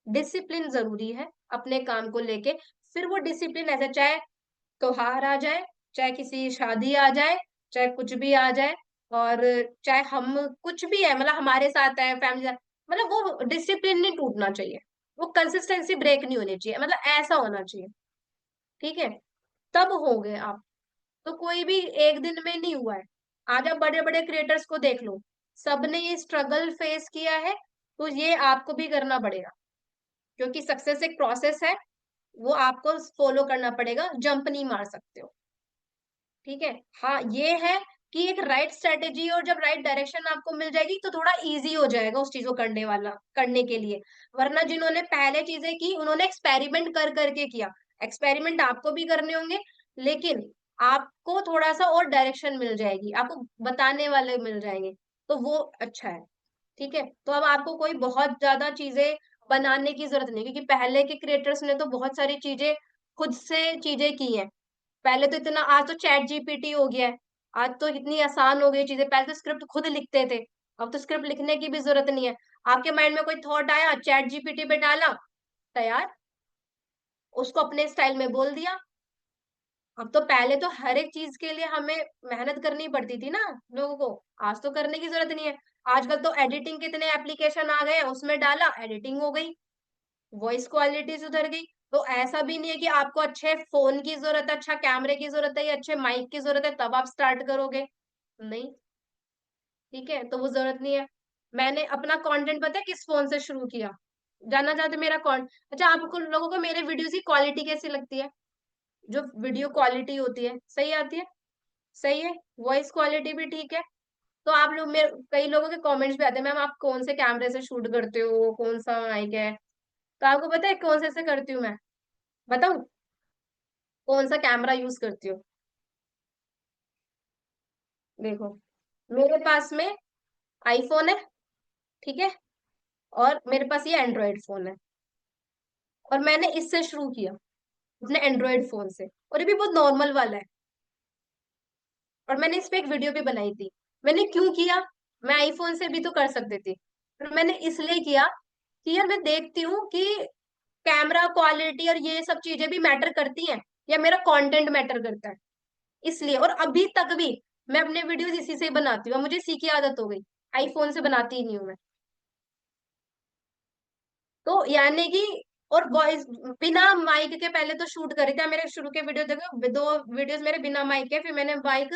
डिसिप्लिन जरूरी है अपने काम को लेके। फिर वो डिसिप्लिन ऐसा, चाहे त्योहार आ जाए, चाहे किसी शादी आ जाए, चाहे कुछ भी आ जाए, और चाहे हम कुछ भी है, मतलब हमारे साथ है, फैमिली साथ, मतलब वो डिसिप्लिन नहीं टूटना चाहिए, वो कंसिस्टेंसी ब्रेक नहीं होनी चाहिए, मतलब ऐसा होना चाहिए, ठीक है, तब हो गए आप। तो कोई भी एक दिन में नहीं हुआ है। आज आप बड़े बड़े क्रिएटर्स को देख लो, सबने ये स्ट्रगल फेस किया है, तो ये आपको भी करना पड़ेगा, क्योंकि सक्सेस एक प्रोसेस है, वो आपको फॉलो करना पड़ेगा, जंप नहीं मार सकते हो, ठीक है। हाँ ये है कि एक राइट स्ट्रेटेजी और जब राइट डायरेक्शन आपको मिल जाएगी तो थोड़ा इजी हो जाएगा उस चीज को करने के लिए। वरना जिन्होंने पहले चीजें की उन्होंने एक्सपेरिमेंट कर करके किया, एक्सपेरिमेंट आपको भी करने होंगे, लेकिन आपको थोड़ा सा और डायरेक्शन मिल जाएगी, आपको बताने वाले मिल जाएंगे, तो वो अच्छा है, ठीक है। तो अब आपको कोई बहुत ज्यादा चीजें बनाने की जरूरत नहीं, क्योंकि पहले के क्रिएटर्स ने तो बहुत सारी चीजें खुद से चीजें की हैं। पहले तो इतना, आज तो चैट जीपीटी हो गया है, आज तो इतनी आसान हो गई चीजें, पहले तो स्क्रिप्ट खुद लिखते थे, अब तो स्क्रिप्ट लिखने की भी जरूरत नहीं है। आपके माइंड में कोई थॉट आया, चैट जीपीटी पे डाला, तैयार, उसको अपने स्टाइल में बोल दिया। अब तो, पहले तो हर एक चीज के लिए हमें मेहनत करनी पड़ती थी ना लोगों को, आज तो करने की जरूरत नहीं है। आजकल तो एडिटिंग के इतने एप्लीकेशन आ गए हैं, उसमें डाला एडिटिंग हो गई, वॉइस क्वालिटी सुधर गई। तो ऐसा भी नहीं है कि आपको अच्छे फोन की जरूरत है, अच्छा कैमरे की जरूरत है या अच्छे माइक की जरूरत है तब आप स्टार्ट करोगे, नहीं, ठीक है, तो वो जरूरत नहीं है। मैंने अपना कंटेंट पता है किस फोन से शुरू किया? जानना चाहते हो मेरा कौन। अच्छा, आपको लोगों को मेरे वीडियोस की क्वालिटी कैसी लगती है? जो वीडियो क्वालिटी होती है सही आती है? सही है। वॉइस क्वालिटी भी ठीक है। तो आप लोग मेरे कई लोगों के कमेंट्स भी आते हैं, मैम आप कौन से कैमरे से शूट करते हो, कौन सा माइक है? तो आपको पता है कौन से करती हूँ मैं? बताऊं कौन सा कैमरा यूज करती हूँ? देखो, मेरे पास में आईफोन है, ठीक है, और मेरे पास ये एंड्रॉयड फोन है। और मैंने इससे शुरू किया, अपने एंड्रॉयड फोन से, और ये भी बहुत नॉर्मल वाला है। और मैंने इस पे एक वीडियो भी बनाई थी। मैंने क्यों किया? मैं आईफोन से भी तो कर सकती थी, पर मैंने इसलिए किया कि यार मैं देखती हूँ कि कैमरा क्वालिटी और ये सब चीजें भी मैटर करती हैं, या मेरा कंटेंट मैटर करता है। इसलिए, और अभी तक भी मैं अपने वीडियोस इसी से ही बनाती हूँ, अब मुझे इसी की आदत हो गई। आईफोन से बनाती ही नहीं हूँ मैं। तो यानी कि, और वॉइस बिना माइक के पहले तो शूट करे थे मेरे शुरू के वीडियो, देखो दो वीडियोस मेरे बिना माइक के, फिर मैंने माइक,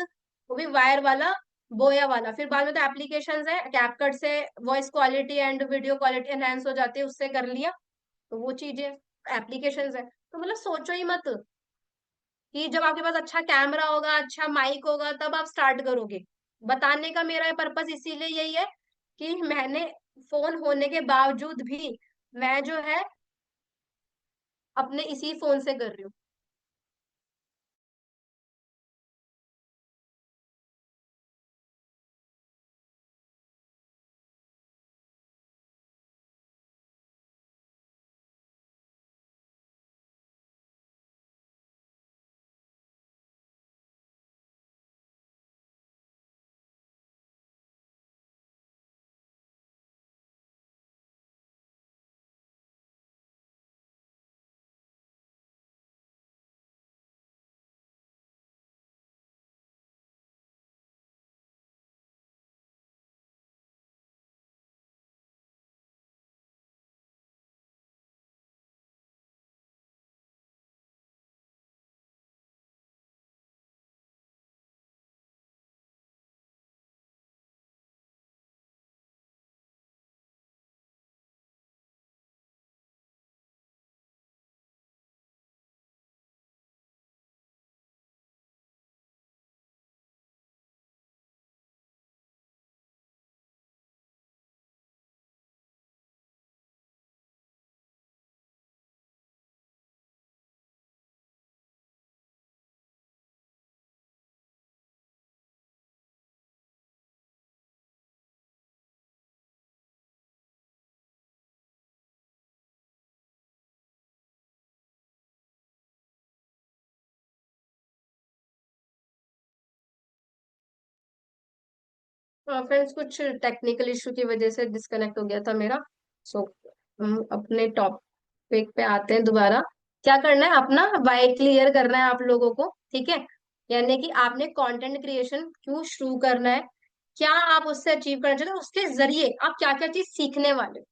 वो भी वायर वाला, बोया वाला, फिर बाद में तो एप्लीकेशंस है कैपकट से, voice quality and video quality enhance हो जाती है, उससे कर लिया। तो वो चीजें एप्लीकेशंस है। तो मतलब सोचो ही मत कि जब आपके पास अच्छा कैमरा होगा, अच्छा माइक होगा, तब आप स्टार्ट करोगे। बताने का मेरा पर्पस इसीलिए यही है कि मैंने फोन होने के बावजूद भी मैं जो है अपने इसी फोन से कर रही हूँ। फ्रेंड्स, कुछ टेक्निकल इशू की वजह से डिस्कनेक्ट हो गया था मेरा। सो हम अपने टॉपिक पे आते हैं दोबारा। क्या करना है, अपना वाई क्लियर करना है आप लोगों को, ठीक है? यानी कि आपने कंटेंट क्रिएशन क्यों शुरू करना है, क्या आप उससे अचीव करना चाहते हो, उसके जरिए आप क्या क्या चीज सीखने वाले हो,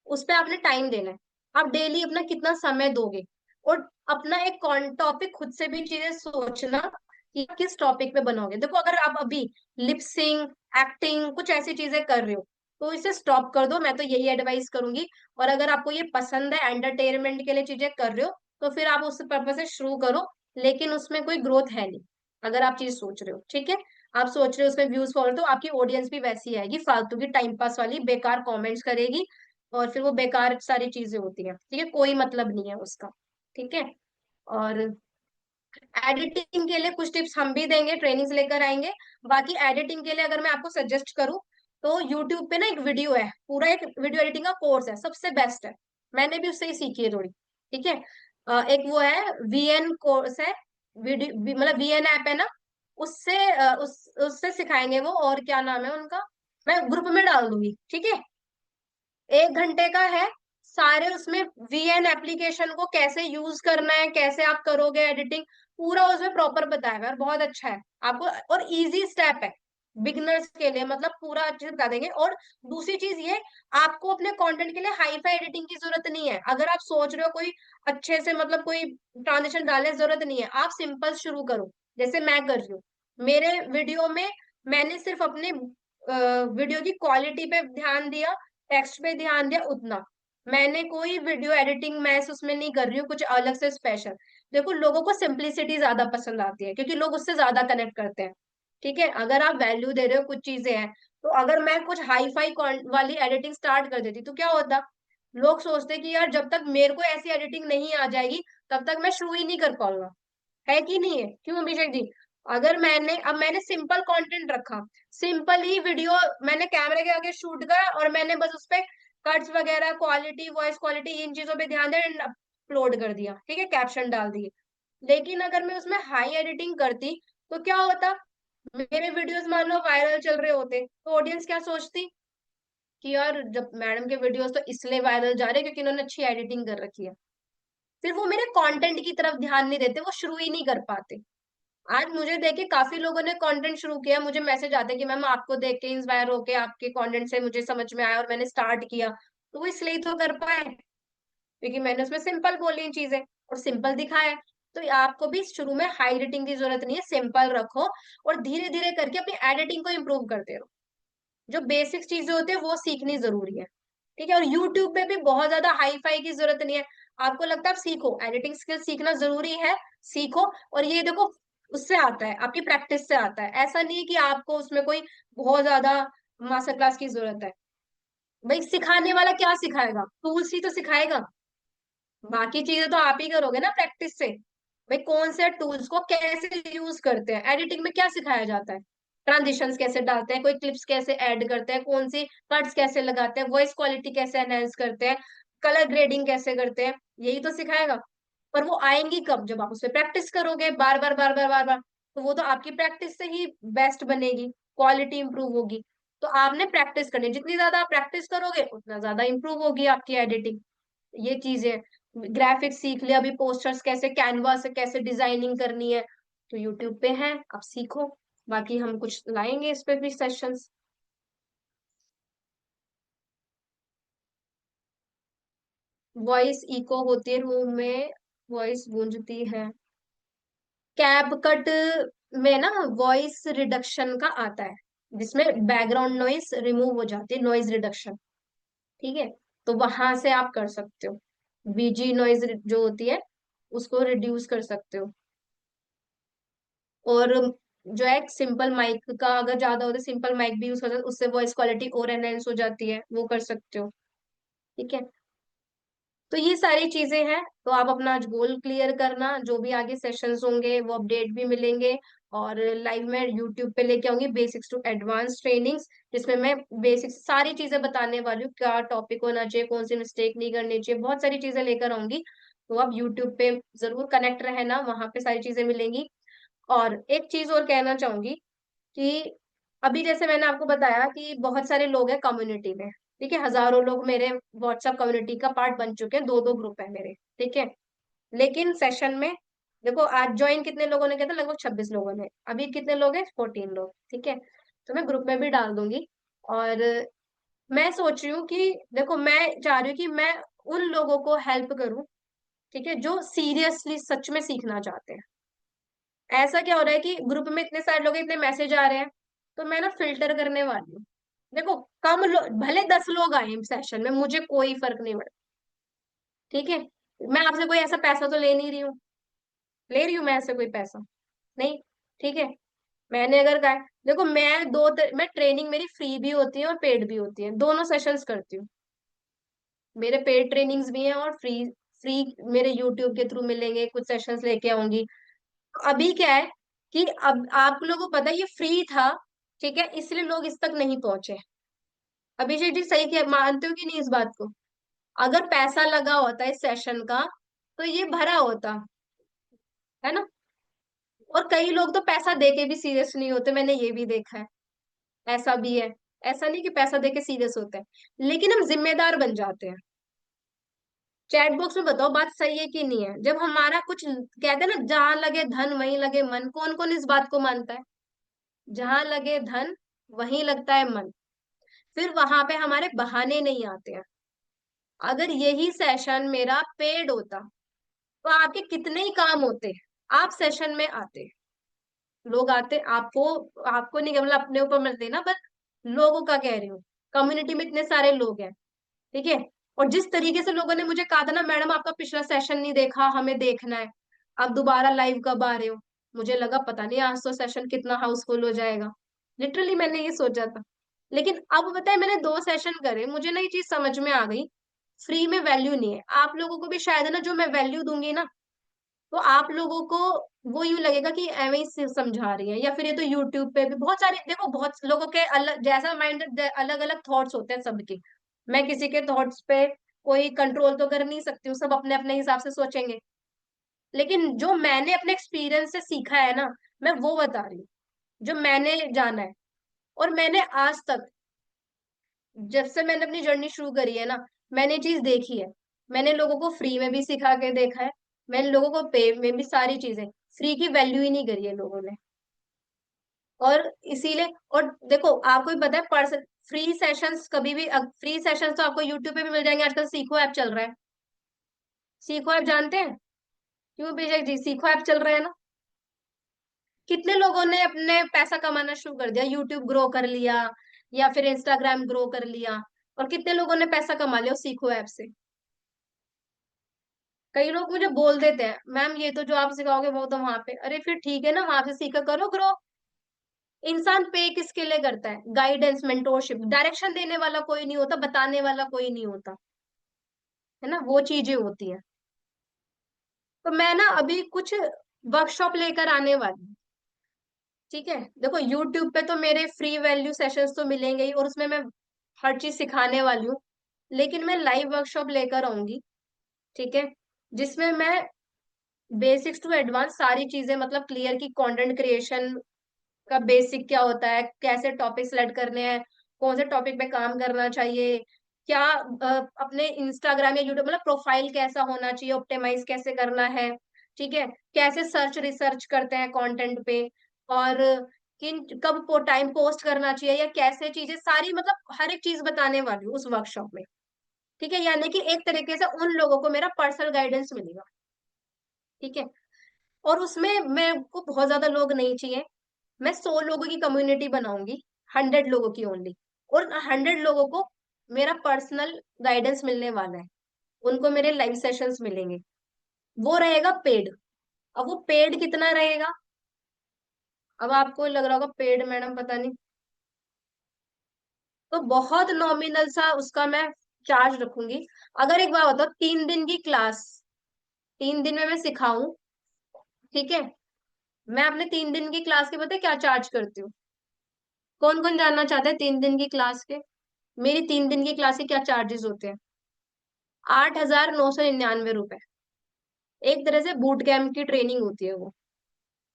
उस पे आपने टाइम देना है। आप डेली अपना कितना समय दोगे, और अपना एक टॉपिक खुद से भी चीजें सोचना कि आप किस टॉपिक पे बनोगे। देखो, अगर आप अभी लिपसिंग, एक्टिंग, कुछ ऐसी चीजें कर रहे हो, तो इसे स्टॉप कर दो, मैं तो यही एडवाइस करूंगी। और अगर आपको ये पसंद है, एंटरटेनमेंट के लिए चीजें कर रहे हो, तो फिर आप उस पर्पज से शुरू करो। लेकिन उसमें कोई ग्रोथ है नहीं, अगर आप चीज सोच रहे हो, ठीक है? आप सोच रहे हो उसमें व्यूज फॉलो, तो आपकी ऑडियंस भी वैसी आएगी, फालतू की टाइम पास वाली, बेकार कमेंट्स करेगी, और फिर वो बेकार सारी चीजें होती हैं, ठीक है? कोई मतलब नहीं है उसका, ठीक है? और एडिटिंग के लिए कुछ टिप्स हम भी देंगे, ट्रेनिंग्स लेकर आएंगे। बाकी एडिटिंग के लिए अगर मैं आपको सजेस्ट करूँ, तो यूट्यूब पे ना एक वीडियो है, पूरा एक वीडियो एडिटिंग का कोर्स है, सबसे बेस्ट है। मैंने भी उससे ही सीखी है थोड़ी, ठीक है? एक वो है वीएन कोर्स है, वीडियो मतलब वीएन ऐप है ना, उससे उससे सिखाएंगे वो। और क्या नाम है उनका, मैं ग्रुप में डाल दूंगी, ठीक है? 1 घंटे का है। सारे उसमें वीएन एप्लीकेशन को कैसे यूज करना है, कैसे आप करोगे एडिटिंग, पूरा उसमें प्रॉपर बताया हुआ है, और बहुत अच्छा है आपको, और इजी स्टेप है बिगिनर्स के लिए, मतलब पूरा अच्छे से बता देंगे। और दूसरी चीज ये, आपको अपने कंटेंट के लिए हाई फाई एडिटिंग की जरूरत नहीं है। अगर आप सोच रहे हो कोई अच्छे से, मतलब कोई ट्रांजिशन डालने की जरूरत नहीं है, आप सिंपल शुरू करो, जैसे मैं कर रही हूँ। मेरे वीडियो में मैंने सिर्फ अपने वीडियो की क्वालिटी पे ध्यान दिया, टेक्स्ट पे ध्यान दिया, उतना। मैंने कोई वीडियो एडिटिंग मैं उसमें नहीं कर रही हूँ कुछ अलग से स्पेशल। देखो लोगों को सिंप्लिसिटी ज्यादा पसंद आती है क्योंकि लोग उससे ज्यादा कनेक्ट करते हैं। ठीक है, अगर आप वैल्यू दे रहे हो कुछ चीजें हैं, तो अगर मैं कुछ हाई फाई वाली एडिटिंग स्टार्ट कर देती तो क्या होता, लोग सोचते कि यार जब तक मेरे को ऐसी एडिटिंग नहीं आ जाएगी तब तक मैं शुरू ही नहीं कर पाऊंगा। है कि नहीं है, क्यों अभिषेक जी? अगर मैंने सिंपल कंटेंट रखा, सिंपल ही वीडियो मैंने कैमरे के आगे शूट करा और मैंने बस उस पे कट्स वगैरह, क्वालिटी, वॉइस क्वालिटी, इन चीजों पे ध्यान दे अपलोड कर दिया, ठीक है, कैप्शन डाल दिए। लेकिन अगर मैं उसमें हाई एडिटिंग करती तो क्या होता, मेरे वीडियोस मान लो वायरल चल रहे होते तो ऑडियंस क्या सोचती कि यार जब मैडम के वीडियोस तो इसलिए वायरल जा रहे हैं क्योंकि इन्होंने अच्छी एडिटिंग कर रखी है। फिर वो मेरे कंटेंट की तरफ ध्यान नहीं देते, वो शुरू ही नहीं कर पाते। आज मुझे देख के काफी लोगों ने कंटेंट शुरू किया, मुझे मैसेज आते हैं कि मैम आपको देख के इंस्पायर होके आपके कंटेंट से मुझे समझ में आया और मैंने स्टार्ट किया। तो वो इसलिए ही तो कर पाए क्योंकि मैंने उसमें सिंपल बोली चीजें और सिंपल दिखाया। तो आपको भी शुरू में हाई एडिटिंग की जरूरत नहीं है, सिंपल रखो और धीरे धीरे करके अपनी एडिटिंग को इम्प्रूव करते रहो। जो बेसिक चीजें होती है वो सीखनी जरूरी है। ठीक है, और यूट्यूब में भी बहुत ज्यादा हाई फाई की जरूरत नहीं है। आपको लगता है आप सीखो, एडिटिंग स्किल सीखना जरूरी है, सीखो। और ये देखो उससे आता है, आपकी प्रैक्टिस से आता है, ऐसा नहीं है कि आपको उसमें कोई बहुत ज्यादा मास्टर क्लास की जरूरत है। भाई सिखाने वाला क्या सिखाएगा, टूल्स ही तो सिखाएगा, बाकी चीजें तो आप ही करोगे ना प्रैक्टिस से। भाई कौन से टूल्स को कैसे यूज करते हैं, एडिटिंग में क्या सिखाया जाता है, ट्रांजिशंस कैसे डालते हैं, कोई क्लिप्स कैसे ऐड करते हैं, कौन सी कट्स कैसे लगाते हैं, वॉइस क्वालिटी कैसे एनहेंस करते हैं, कलर ग्रेडिंग कैसे करते हैं, यही तो सिखाएगा। पर वो आएंगी कब, जब आप उस पर प्रैक्टिस करोगे बार बार बार बार बार बार। तो वो तो आपकी प्रैक्टिस से ही बेस्ट बनेगी, क्वालिटी इंप्रूव होगी। तो आपने प्रैक्टिस करनी, जितनी ज्यादा आप प्रैक्टिस करोगे उतना ज्यादा इंप्रूव होगी आपकी एडिटिंग। ये चीजें, ग्राफिक्स सीख लिया, अभी पोस्टर्स कैसे, कैनवा से कैसे डिजाइनिंग करनी है, तो यूट्यूब पे है, आप सीखो। बाकी हम कुछ लाएंगे इस पे भी सेशंस। वॉइस इको होती है रूम में, वॉइस गूंजती है। कैप कट में ना वॉइस रिडक्शन का आता है, जिसमें बैकग्राउंड नॉइस रिमूव हो जाती है, नॉइज रिडक्शन। ठीक है, तो वहां से आप कर सकते हो, बीजी नॉइज जो होती है उसको रिड्यूस कर सकते हो। और जो है सिंपल माइक का अगर ज्यादा होता है, सिंपल माइक भी यूज कर सकते हो, उससे वॉइस क्वालिटी और एनहेंस हो जाती है, वो कर सकते हो। ठीक है, तो ये सारी चीजें हैं। तो आप अपना आज गोल क्लियर करना, जो भी आगे सेशंस होंगे वो अपडेट भी मिलेंगे। और लाइव में यूट्यूब पे लेके आऊंगी बेसिक्स टू एडवांस ट्रेनिंग्स, जिसमें मैं बेसिक्स सारी चीजें बताने वाली हूँ, क्या टॉपिक होना चाहिए, कौन सी मिस्टेक नहीं करनी चाहिए, बहुत सारी चीजें लेकर आऊंगी। तो आप यूट्यूब पे जरूर कनेक्ट रहना, वहां पे सारी चीजें मिलेंगी। और एक चीज और कहना चाहूंगी कि अभी जैसे मैंने आपको बताया कि बहुत सारे लोग हैं कम्युनिटी में। ठीक है, हजारों लोग मेरे व्हाट्सएप कम्युनिटी का पार्ट बन चुके हैं, दो दो ग्रुप है मेरे। ठीक है, लेकिन सेशन में देखो आज ज्वाइन कितने लोगों ने किया था, लगभग 26 लोगों ने, अभी कितने लोग हैं, 14 लोग। ठीक है, तो मैं ग्रुप में भी डाल दूंगी। और मैं सोच रही हूँ कि देखो मैं चाह रही हूँ कि मैं उन लोगों को हेल्प करूँ, ठीक है, जो सीरियसली सच में सीखना चाहते हैं। ऐसा क्या हो रहा है कि ग्रुप में इतने सारे लोग हैं, इतने मैसेज आ रहे हैं, तो मैं ना फिल्टर करने वाली हूँ। देखो कम भले 10 लोग आए सेशन में, मुझे कोई फर्क नहीं पड़ता। ठीक है, मैं आपसे कोई ऐसा पैसा तो ले नहीं रही हूँ, ले रही हूँ मैं ऐसे कोई पैसा नहीं। ठीक है, मैंने अगर कहा, देखो मैं ट्रेनिंग मेरी फ्री भी होती है और पेड भी होती है, दोनों सेशंस करती हूँ। मेरे पेड ट्रेनिंग्स भी हैं और फ्री फ्री मेरे यूट्यूब के थ्रू मिलेंगे, कुछ सेशंस लेके आऊंगी। अभी क्या है कि अब आप लोगों को पता है ये फ्री था, ठीक है, इसलिए लोग इस तक नहीं पहुंचे। अभिषेक जी सही क्या मानते हो कि नहीं इस बात को? अगर पैसा लगा होता इस सेशन का तो ये भरा होता, है ना। और कई लोग तो पैसा देके भी सीरियस नहीं होते, मैंने ये भी देखा है, ऐसा भी है। ऐसा नहीं कि पैसा देके सीरियस होते हैं, लेकिन हम जिम्मेदार बन जाते हैं। चैट बॉक्स में बताओ बात सही है कि नहीं है, जब हमारा कुछ कहते हैं ना, जहां लगे धन वहीं लगे मन, कौन कौन इस बात को मानता है? जहां लगे धन वहीं लगता है मन, फिर वहां पे हमारे बहाने नहीं आते हैं। अगर यही सेशन मेरा पेड होता तो आपके कितने ही काम होते, आप सेशन में आते, लोग आते आपको, आपको नहीं मतलब अपने ऊपर मत देना, बस लोगों का कह रही हूँ, कम्युनिटी में इतने सारे लोग हैं। ठीक है, और जिस तरीके से लोगों ने मुझे कहा था ना, मैडम आपका पिछला सेशन नहीं देखा, हमें देखना है, आप दोबारा लाइव कब आ रहे हो, मुझे लगा पता नहीं आज तो सेशन कितना हाउसफुल हो जाएगा। लिटरली मैंने ये सोचा था। लेकिन अब बताए, मैंने 2 सेशन करे, मुझे ना ये चीज समझ में आ गई, फ्री में वैल्यू नहीं है। आप लोगों को भी शायद है ना, जो मैं वैल्यू दूंगी ना, तो आप लोगों को वो यूं लगेगा कि एवं ही से समझा रही है, या फिर ये तो यूट्यूब पे भी बहुत सारे, देखो बहुत लोगों के अलग जैसा माइंड, अलग अलग थॉट्स होते हैं सबके। मैं किसी के थॉट्स पे कोई कंट्रोल तो कर नहीं सकती हूँ, सब अपने अपने हिसाब से सोचेंगे। लेकिन जो मैंने अपने एक्सपीरियंस से सीखा है ना, मैं वो बता रही हूँ, जो मैंने जाना है। और मैंने आज तक, जब से मैंने अपनी जर्नी शुरू करी है ना, मैंने चीज देखी है। मैंने लोगों को फ्री में भी सिखा के देखा है, मैंने लोगों को पे में भी, सारी चीजें, फ्री की वैल्यू ही नहीं करी है लोगों ने। और इसीलिए, और देखो आपको भी पता है, पर्सन फ्री सेशंस कभी भी, फ्री सेशंस तो आपको यूट्यूब पे भी मिल जाएंगे, आजकल सीखो ऐप चल रहा है। सीखो ऐप जानते हैं? क्यों बेशक जी, सीखो ऐप चल रहा है ना। कितने लोगों ने अपने पैसा कमाना शुरू कर दिया, यूट्यूब ग्रो कर लिया, या फिर इंस्टाग्राम ग्रो कर लिया, और कितने लोगों ने पैसा कमा लिया उस सीखो ऐप से। कई लोग मुझे बोल देते हैं, मैम ये तो जो आप सिखाओगे वो तो वहां पे, अरे फिर ठीक है ना, वहां से सीखा करो ग्रो। इंसान पे किसके लिए करता है? गाइडेंस, मेंटोरशिप, डायरेक्शन देने वाला कोई नहीं होता, बताने वाला कोई नहीं होता, है ना, वो चीजें होती है। तो मैं ना अभी कुछ वर्कशॉप लेकर आने वाली हूँ। ठीक है, देखो यूट्यूब पे तो मेरे फ्री वैल्यू सेशंस तो मिलेंगे ही, और उसमें मैं हर चीज सिखाने वाली हूँ। लेकिन मैं लाइव वर्कशॉप लेकर आऊंगी, ठीक है, जिसमें मैं बेसिक्स टू एडवांस सारी चीजें मतलब क्लियर की, कंटेंट क्रिएशन का बेसिक क्या होता है, कैसे टॉपिक सेलेक्ट करने हैं, कौन से टॉपिक पे काम करना चाहिए, क्या अपने इंस्टाग्राम या यूट्यूब मतलब प्रोफाइल कैसा होना चाहिए, ऑप्टिमाइज कैसे करना है, ठीक है, कैसे सर्च रिसर्च करते हैं कंटेंट पे, और किन कब टाइम पोस्ट करना चाहिए, या कैसे चीजें सारी, मतलब हर एक चीज बताने वाली हूँ उस वर्कशॉप में। ठीक है, यानी कि एक तरीके से उन लोगों को मेरा पर्सनल गाइडेंस मिलेगा। ठीक है, और उसमें मेरे को बहुत ज्यादा लोग नहीं चाहिए, मैं 100 लोगों की कम्युनिटी बनाऊंगी, 100 लोगों की ओनली। और 100 लोगों को मेरा पर्सनल गाइडेंस मिलने वाला है, उनको मेरे लाइव सेशंस मिलेंगे, वो रहेगा पेड। अब वो पेड कितना रहेगा? अब आपको लग रहा होगा पेड मैडम पता नहीं, तो बहुत नॉमिनल सा उसका मैं चार्ज रखूंगी। अगर एक बार बताओ, 3 दिन की क्लास, 3 दिन में मैं सिखाऊं, ठीक है, मैं अपने 3 दिन की क्लास के पता है क्या चार्ज करती हूँ? कौन कौन जानना चाहता है 3 दिन की क्लास के, मेरी 3 दिन की क्लास के क्या चार्जेस होते हैं? 8,999 रुपए। एक तरह से बूट कैंप की ट्रेनिंग होती है वो।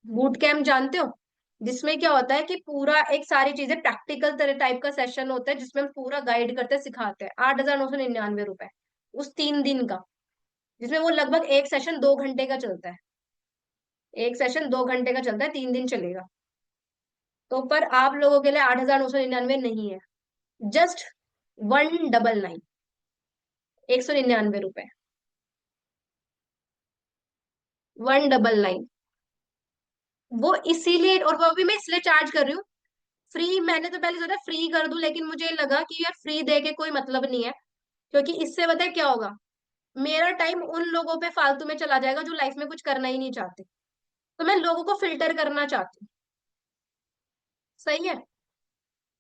बूट कैंप जानते हो? जिसमें क्या होता है कि पूरा एक सारी चीजें प्रैक्टिकल तरह टाइप का सेशन होता है, जिसमें हम पूरा गाइड करते हैं, सिखाते हैं। 8,999 रुपए उस 3 दिन का, जिसमें वो लगभग एक सेशन 2 घंटे का चलता है। एक सेशन 2 घंटे का चलता है, 3 दिन चलेगा। तो पर आप लोगों के लिए 8,999 नहीं है, जस्ट 199, 199 रुपए, 199। वो इसीलिए, और वो भी मैं इसलिए चार्ज कर रही हूँ। फ्री मैंने तो पहले सोचा फ्री कर दूं, लेकिन मुझे लगा कि यार फ्री दे के कोई मतलब नहीं है, क्योंकि इससे पता है क्या होगा, मेरा टाइम उन लोगों पे फालतू में चला जाएगा जो लाइफ में कुछ करना ही नहीं चाहते। तो मैं लोगों को फिल्टर करना चाहती हूँ, सही है,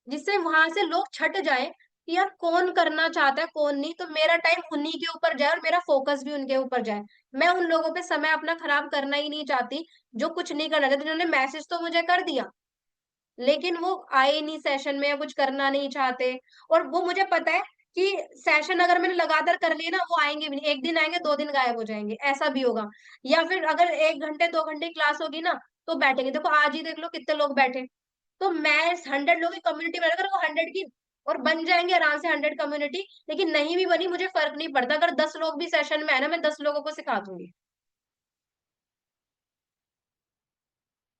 जिससे वहां से लोग छट जाए कि यार कौन करना चाहता है कौन नहीं, तो मेरा टाइम उन्हीं के ऊपर जाए और मेरा फोकस भी उनके ऊपर जाए। मैं उन लोगों पे समय अपना खराब करना ही नहीं चाहती, जो कुछ नहीं करना चाहते, जिन्होंने मैसेज तो मुझे कर दिया, लेकिन वो आए नहीं सेशन में, या कुछ करना नहीं चाहते। और वो मुझे पता है कि सेशन अगर मैंने लगातार कर लिए ना, वो आएंगे भी नहीं, एक दिन आएंगे 2 दिन गायब हो जाएंगे, ऐसा भी होगा। या फिर अगर 1 घंटे 2 घंटे क्लास होगी ना, तो बैठेंगे, देखो आज ही देख लो कितने लोग बैठे। तो मैं 100 लोगों की कम्युनिटी बनाकर वो 100 की, और बन जाएंगे आराम से 100 कम्युनिटी। लेकिन नहीं भी बनी, मुझे फर्क नहीं पड़ता, अगर 10 लोग भी सेशन में आए ना, मैं 10 लोगों को सिखा दूंगी।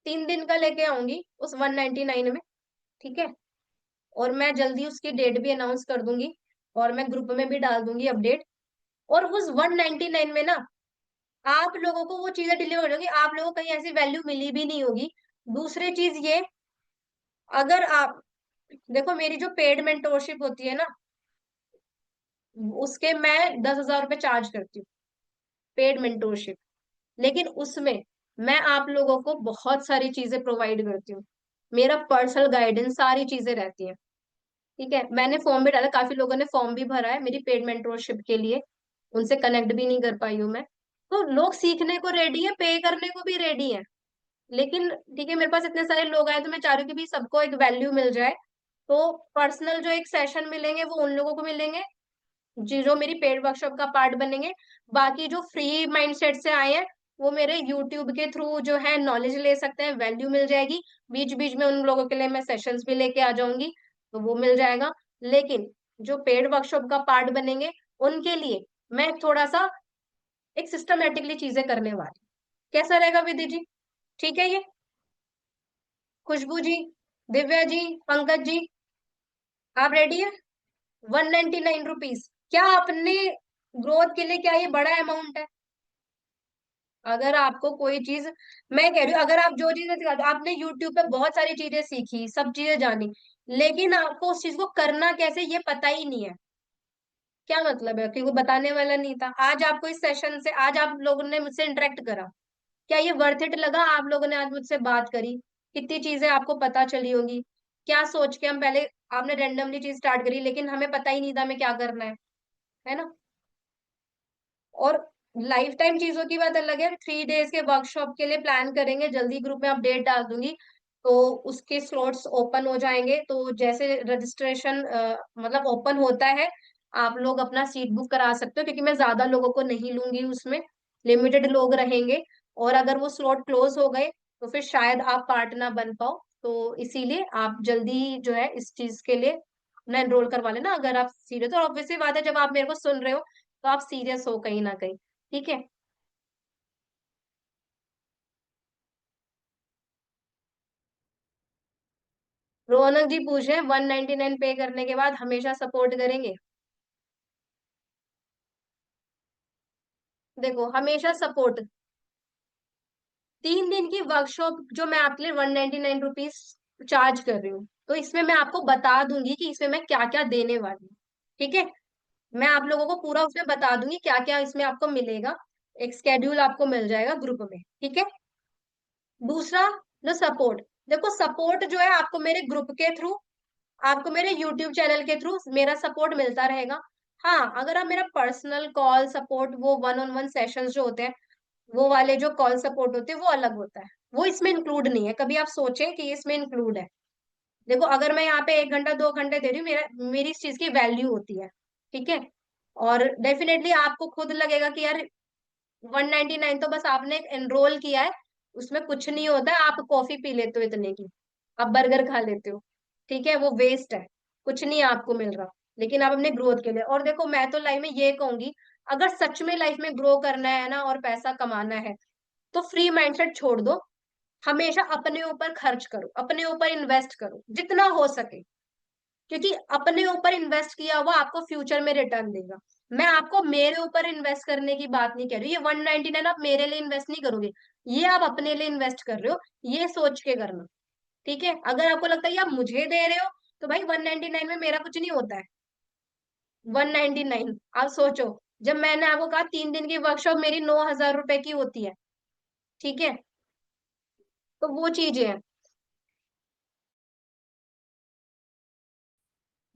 3 दिन का लेके आऊंगी उस 199 में, ठीक है। और मैं जल्दी उसकी डेट भी अनाउंस कर दूंगी, और मैं ग्रुप में भी डाल दूंगी अपडेट। और उस 199 में ना, आप लोगों को वो चीजें डिलीवर होगी, आप लोगों को कहीं ऐसी वैल्यू मिली भी नहीं होगी। दूसरी चीज ये, अगर आप देखो, मेरी जो पेड मेंटोरशिप होती है ना, उसके मैं 10,000 रुपये चार्ज करती हूँ, पेड मेंटोरशिप। लेकिन उसमें मैं आप लोगों को बहुत सारी चीजें प्रोवाइड करती हूँ, मेरा पर्सनल गाइडेंस, सारी चीजें रहती हैं। ठीक है, मैंने फॉर्म भी डाला, काफी लोगों ने फॉर्म भी भरा है मेरी पेड मेंटोरशिप के लिए, उनसे कनेक्ट भी नहीं कर पाई हूँ मैं। तो लोग सीखने को रेडी है, पे करने को भी रेडी है। लेकिन ठीक है, मेरे पास इतने सारे लोग आए तो मैं चाह रही हूँ कि भी सबको एक वैल्यू मिल जाए। तो पर्सनल जो एक सेशन मिलेंगे वो उन लोगों को मिलेंगे जी जो मेरी पेड वर्कशॉप का पार्ट बनेंगे। बाकी जो फ्री माइंडसेट से आए हैं वो मेरे यूट्यूब के थ्रू जो है नॉलेज ले सकते हैं, वैल्यू मिल जाएगी। बीच बीच में उन लोगों के लिए मैं सेशंस भी लेके आ जाऊंगी, तो वो मिल जाएगा। लेकिन जो पेड वर्कशॉप का पार्ट बनेंगे उनके लिए मैं थोड़ा सा एक सिस्टमेटिकली चीजें करने वाली। कैसा रहेगा विधि जी? ठीक है ये? खुशबू जी, दिव्या जी, पंकज जी, आप रेडी है? 199 रुपीज, क्या अपने ग्रोथ के लिए क्या ये बड़ा अमाउंट है? अगर आपको कोई चीज, मैं कह रही हूँ, अगर आप जो चीजें आपने यूट्यूब पे बहुत सारी चीजें सीखी, सब चीजें जानी, लेकिन आपको उस चीज को करना कैसे ये पता ही नहीं है, क्या मतलब है कि वो बताने वाला नहीं था? आज आपको इस सेशन से, आज आप लोगों ने मुझसे इंटरेक्ट करा, क्या ये वर्थ इट लगा? आप लोगों ने आज मुझसे बात करी, कितनी चीजें आपको पता चली होंगी, क्या सोच के हम पहले, आपने रेंडमली चीज स्टार्ट करी लेकिन हमें पता ही नहीं था हमें क्या करना है ना? और लाइफ टाइम चीजों की बात अलग है। 3 डेज के वर्कशॉप के लिए प्लान करेंगे, जल्दी ग्रुप में अपडेट डाल दूंगी, तो उसके स्लॉट्स ओपन हो जाएंगे। तो जैसे रजिस्ट्रेशन मतलब ओपन होता है, आप लोग अपना सीट बुक करा सकते हो, क्योंकि मैं ज्यादा लोगों को नहीं लूंगी उसमें, लिमिटेड लोग रहेंगे। और अगर वो स्लॉट क्लोज हो गए तो फिर शायद आप पार्ट ना बन पाओ। तो इसीलिए आप जल्दी जो है इस चीज के लिए अपना एनरोल करवा लेना, अगर आप सीरियस हो। और ऑब्वियसली बात है, जब आप मेरे को सुन रहे हो तो आप सीरियस हो कहीं ना कहीं। ठीक है? रोहनक जी पूछ रहे हैं 199 पे करने के बाद हमेशा सपोर्ट करेंगे? देखो, हमेशा सपोर्ट, 3 दिन की वर्कशॉप जो मैं आपके लिए 199 रुपीज चार्ज कर रही हूँ, तो इसमें मैं आपको बता दूंगी कि इसमें मैं क्या क्या देने वाली हूँ। ठीक है? मैं आप लोगों को पूरा उसमें बता दूंगी क्या क्या इसमें आपको मिलेगा, एक स्केड्यूल आपको मिल जाएगा ग्रुप में। ठीक है? दूसरा, जो सपोर्ट, देखो सपोर्ट जो है आपको मेरे ग्रुप के थ्रू, आपको मेरे यूट्यूब चैनल के थ्रू मेरा सपोर्ट मिलता रहेगा। हाँ, अगर आप मेरा पर्सनल कॉल सपोर्ट, वो वन ऑन वन सेशंस जो होते हैं, वो वाले जो कॉल सपोर्ट होते हैं वो अलग होता है, वो इसमें इंक्लूड नहीं है। कभी आप सोचें कि ये इसमें इंक्लूड है? देखो, अगर मैं यहाँ पे 1 घंटा 2 घंटे दे रही हूँ, मेरी इस चीज की वैल्यू होती है। ठीक है? और डेफिनेटली आपको खुद लगेगा कि यार 199 तो बस आपने एनरोल किया है, उसमें कुछ नहीं होता है, आप कॉफी पी लेते हो इतने की, आप बर्गर खा लेते हो, ठीक है, वो वेस्ट है, कुछ नहीं आपको मिल रहा। लेकिन आप अपने ग्रोथ के लिए, और देखो मैं तो लाइफ में ये कहूंगी, अगर सच में लाइफ में ग्रो करना है ना और पैसा कमाना है, तो फ्री माइंडसेट छोड़ दो। हमेशा अपने ऊपर खर्च करो, अपने ऊपर इन्वेस्ट करो जितना हो सके, क्योंकि अपने ऊपर इन्वेस्ट किया हुआ आपको फ्यूचर में रिटर्न देगा। मैं आपको मेरे ऊपर इन्वेस्ट करने की बात नहीं कह रही, ये 199 आप मेरे लिए इन्वेस्ट नहीं करोगे, ये आप अपने लिए इन्वेस्ट कर रहे हो, ये सोच के करना। ठीक है? अगर आपको लगता है ये आप मुझे दे रहे हो, तो भाई 199 में मेरा कुछ नहीं होता है। 199, आप सोचो, जब मैंने आपको कहा 3 दिन की वर्कशॉप मेरी 9,000 रुपए की होती है। ठीक है? तो वो चीजें हैं,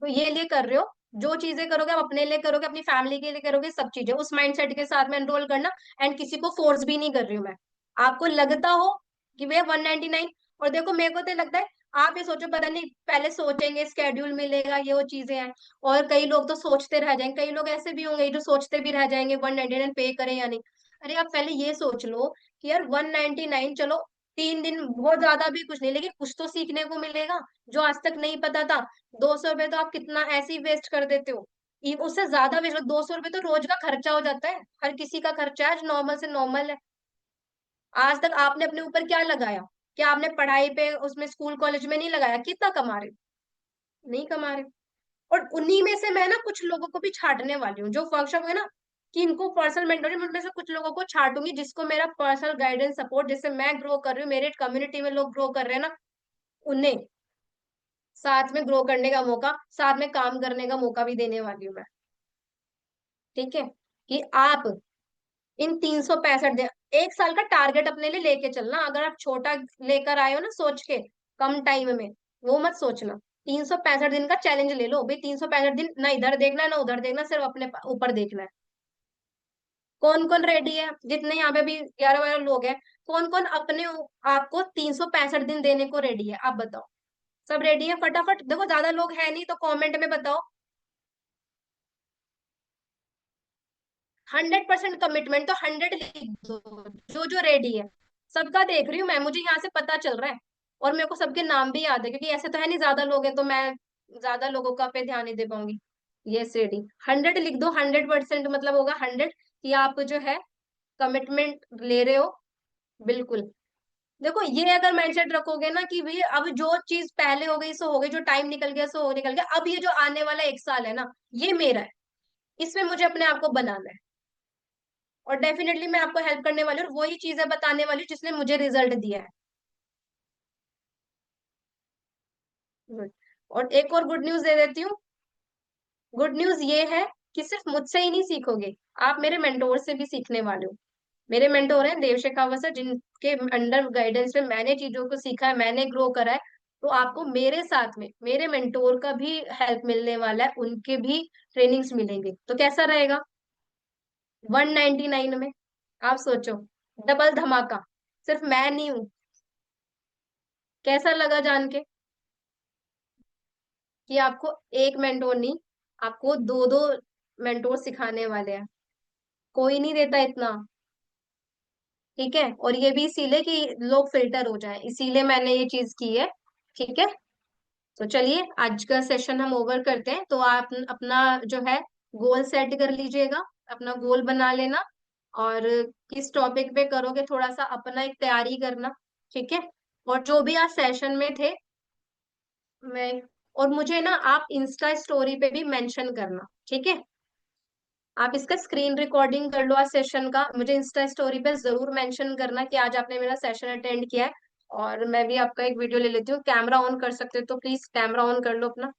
तो ये लिए कर रहे हो, जो चीजें करोगे आप अपने लिए करोगे, अपनी फैमिली के लिए करोगे, सब चीजें उस माइंडसेट के साथ में एनरोल करना। एंड किसी को फोर्स भी नहीं कर रही हूँ मैं। आपको लगता हो कि भैया 199, और देखो मेरे को तो लगता है, आप ये सोचो, पता नहीं पहले सोचेंगे स्केड्यूल मिलेगा, ये वो चीजें हैं। और कई लोग तो सोचते रह जाएंगे, कई लोग ऐसे भी होंगे जो सोचते भी रह जाएंगे 199 पे करें या नहीं। अरे आप पहले ये सोच लो कि यार 199, चलो 3 दिन बहुत ज्यादा भी कुछ नहीं, लेकिन कुछ तो सीखने को मिलेगा जो आज तक नहीं पता था। 200 रुपए तो आप कितना ऐसे ही वेस्ट कर देते हो, उससे ज्यादा वेस्ट, 200 रुपए तो रोज का खर्चा हो जाता है, हर किसी का खर्चा है, नॉर्मल से नॉर्मल है। आज तक आपने अपने ऊपर क्या लगाया? क्या आपने पढ़ाई पे, उसमें स्कूल कॉलेज में नहीं लगाया? कितना कमा रहे हो? नहीं कमा रहे हो। और उन्हीं में से मैं ना कुछ लोगों को भी छांटने वाली हूँ, जो वर्कशॉप है ना, कि इनको पर्सनल मेंटोरिंग, उनमें से कुछ लोगों को छांटूंगी जिसको मेरा पर्सनल गाइडेंस सपोर्ट, जैसे मैं ग्रो कर रही हूँ, मेरे कम्युनिटी में लोग ग्रो कर रहे हैं ना, उन्हें साथ में ग्रो करने का मौका, साथ में काम करने का मौका भी देने वाली हूँ मैं। ठीक है, कि आप इन 365 दिन, एक साल का टारगेट अपने लिए लेके चलना। अगर आप छोटा लेकर आए हो ना सोच के, कम टाइम में, वो मत सोचना। 365 दिन का चैलेंज ले लो भाई। 365 दिन ना इधर देखना है ना उधर देखना, सिर्फ अपने ऊपर देखना है। कौन कौन रेडी है? जितने यहाँ पे भी 11-12 लोग हैं, कौन कौन अपने आपको 365 दिन देने को रेडी है? आप बताओ। सब रेडी है? फटाफट देखो, ज्यादा लोग है नहीं तो कमेंट में बताओ। 100% कमिटमेंट तो 100 लिख दो। जो जो रेडी है, सबका देख रही हूँ मैं, मुझे यहाँ से पता चल रहा है। और मेरे को सबके नाम भी याद है, क्योंकि ऐसे तो है नहीं, ज्यादा लोग हैं तो मैं ज्यादा लोगों का पे ध्यान नहीं दे पाऊंगी। यस रेडी, 100 लिख दो। 100% मतलब होगा 100, कि आप जो है कमिटमेंट ले रहे हो। बिल्कुल। देखो ये अगर माइंडसेट रखोगे ना कि भाई अब जो चीज पहले हो गई सो हो गई, जो टाइम निकल गया सो हो निकल गया, अब ये जो आने वाला 1 साल है ना, ये मेरा है। इसमें मुझे अपने आप को बनाना है। और डेफिनेटली मैं आपको हेल्प करने वाली हूँ और वही चीजें बताने वाली हूँ जिसने मुझे रिजल्ट दिया है। Good. और एक और गुड न्यूज दे देती हूँ। गुड न्यूज ये है कि सिर्फ मुझसे ही नहीं सीखोगे, आप मेरे मेंटोर से भी सीखने वाले हो। मेरे मेंटोर हैं देव शेखावत सर, जिनके अंडर गाइडेंस में मैंने चीजों को सीखा है, मैंने ग्रो करा है। तो आपको मेरे साथ में मेरे मेंटोर का भी हेल्प मिलने वाला है, उनके भी ट्रेनिंग्स मिलेंगे। तो कैसा रहेगा? 199 में। आप सोचो, डबल धमाका। सिर्फ मैं नहीं हूँ। कैसा लगा जान के कि आपको एक मेंटोर नहीं, आपको दो दो मेंटोर सिखाने वाले हैं। कोई नहीं देता इतना। ठीक है, और ये भी इसीलिए कि लोग फिल्टर हो जाए, इसीलिए मैंने ये चीज की है। ठीक है। तो चलिए आज का सेशन हम ओवर करते हैं। तो आप अपना जो है गोल सेट कर लीजिएगा, अपना गोल बना लेना। और किस टॉपिक पे करोगे, थोड़ा सा अपना एक तैयारी करना। ठीक है। और जो भी आज सेशन में थे, मैं, और मुझे ना आप इंस्टा स्टोरी पे भी मेंशन करना। ठीक है। आप इसका स्क्रीन रिकॉर्डिंग कर लो आज सेशन का, मुझे इंस्टा स्टोरी पे जरूर मेंशन करना कि आज आपने मेरा सेशन अटेंड किया है। और मैं भी आपका एक वीडियो ले लेती हूँ। कैमरा ऑन कर सकते हो तो प्लीज कैमरा ऑन कर लो अपना।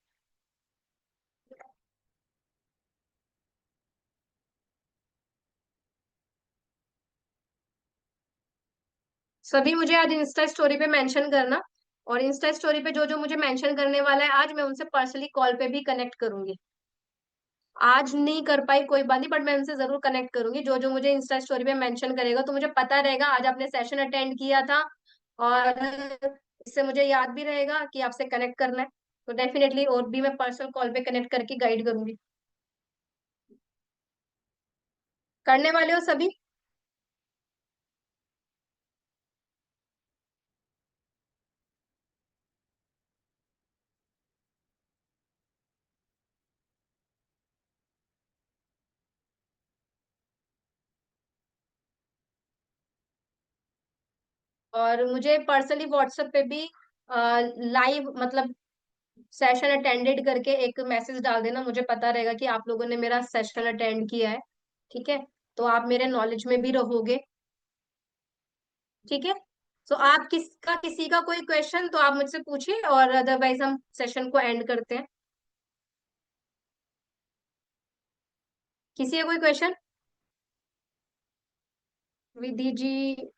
सभी मुझे आज इंस्टा स्टोरी पे मेंशन करना। और इंस्टा स्टोरी पे जो जो मुझे मेंशन करने वाला है आज, मैं उनसे पर्सनली कॉल पे भी कनेक्ट करूंगी। आज नहीं कर पाई कोई बात नहीं, बट मैं उनसे जरूर कनेक्ट करूंगी। जो जो मुझे इंस्टा स्टोरी पे मेंशन करेगा तो मुझे पता रहेगा आज आपने सेशन अटेंड किया था। और इससे मुझे याद भी रहेगा कि आपसे कनेक्ट करना है। तो डेफिनेटली और भी मैं पर्सनल कॉल पे कनेक्ट करके गाइड करूंगी। करने वाले हो सभी? और मुझे पर्सनली व्हाट्सएप पे भी लाइव मतलब सेशन अटेंडेड करके एक मैसेज डाल देना, मुझे पता रहेगा कि आप लोगों ने मेरा सेशन अटेंड किया है। ठीक है। तो आप मेरे नॉलेज में भी रहोगे। ठीक है। तो आप किसका किसी का कोई क्वेश्चन तो आप मुझसे पूछिए, और अदरवाइज हम सेशन को एंड करते हैं। किसी का कोई क्वेश्चन? विधि जी,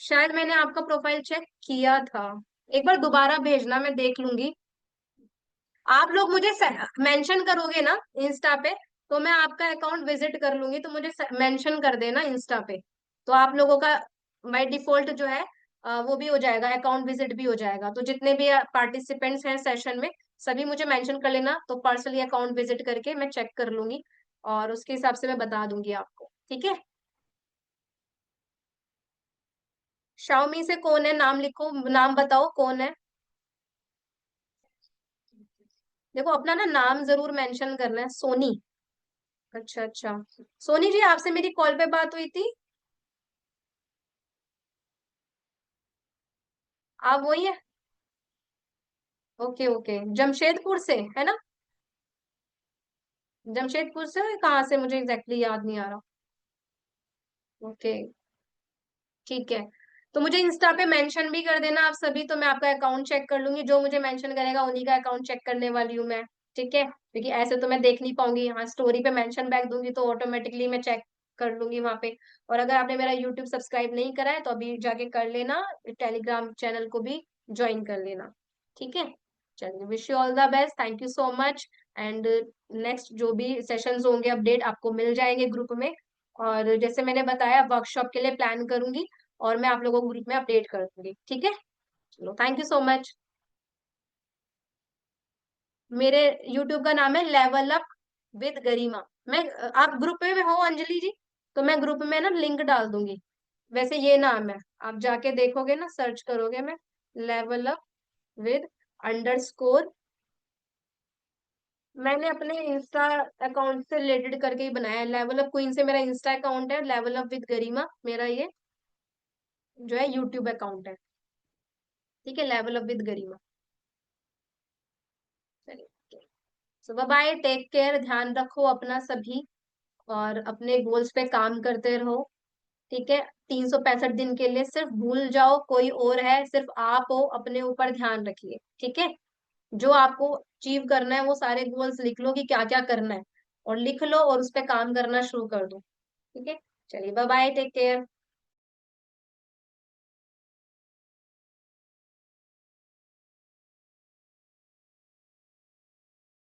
शायद मैंने आपका प्रोफाइल चेक किया था। एक बार दोबारा भेजना, मैं देख लूंगी। आप लोग मुझे मेंशन करोगे ना इंस्टा पे, तो मैं आपका अकाउंट विजिट कर लूंगी। तो मुझे मेंशन कर देना इंस्टा पे। तो आप लोगों का बाय डिफॉल्ट जो है वो भी हो जाएगा, अकाउंट विजिट भी हो जाएगा। तो जितने भी पार्टिसिपेंट्स हैं सेशन में, सभी मुझे मेंशन कर लेना, तो पर्सनली अकाउंट विजिट करके मैं चेक कर लूंगी। और उसके हिसाब से मैं बता दूंगी आपको। ठीक है। शाओमी से कौन है? नाम लिखो, नाम बताओ कौन है। देखो अपना ना नाम जरूर मेंशन करना है। सोनी। अच्छा अच्छा। सोनी जी, आपसे मेरी कॉल पे बात हुई थी। आप वही है? ओके ओके, जमशेदपुर से है ना? जमशेदपुर से कहाँ से मुझे एग्जैक्टली याद नहीं आ रहा। ओके। ठीक है। तो मुझे इंस्टा पे मेंशन भी कर देना आप सभी, तो मैं आपका अकाउंट चेक कर लूंगी। जो मुझे मेंशन करेगा उन्हीं का अकाउंट चेक करने वाली हूँ मैं। ठीक है, क्योंकि ऐसे तो मैं देख नहीं पाऊंगी, हाँ स्टोरी पे मेंशन बैक दूंगी तो ऑटोमेटिकली मैं चेक कर लूंगी वहां पे। और अगर आपने मेरा यूट्यूब सब्सक्राइब नहीं करा है तो अभी जाके कर लेना, टेलीग्राम चैनल को भी ज्वाइन कर लेना। ठीक है, चलिए, wish you all the best, thank you so much. And next जो भी सेशंस होंगे अपडेट आपको मिल जाएंगे ग्रुप में। और जैसे मैंने बताया वर्कशॉप के लिए प्लान करूंगी और मैं आप लोगों को ग्रुप में अपडेट कर दूंगी। ठीक है, चलो, थैंक यू सो मच। मेरे यूट्यूब का नाम है लेवल अप विद गरिमा। मैं आप ग्रुप में हो अंजलि जी, तो मैं ग्रुप में ना लिंक डाल दूंगी। वैसे ये नाम है, आप जाके देखोगे ना, सर्च करोगे, मैं लेवल अप विद अंडरस्कोर, मैंने अपने इंस्टा अकाउंट से रिलेटेड करके ही बनाया है। लेवल अप क्वीन से मेरा इंस्टा अकाउंट है, लेवल अप विद गरिमा मेरा ये जो है यूट्यूब अकाउंट है। ठीक है, लेवल अप विद गरिमा। चलिए, सो बाय बाय, टेक केयर, ध्यान रखो अपना सभी, और अपने गोल्स पे काम करते रहो। ठीक है, 365 दिन के लिए सिर्फ भूल जाओ कोई और है, सिर्फ आप हो, अपने ऊपर ध्यान रखिए। ठीक है, जो आपको अचीव करना है वो सारे गोल्स लिख लो कि क्या क्या करना है, और लिख लो और उस पर काम करना शुरू कर दो। ठीक है, चलिए, बाय बाय, टेक केयर।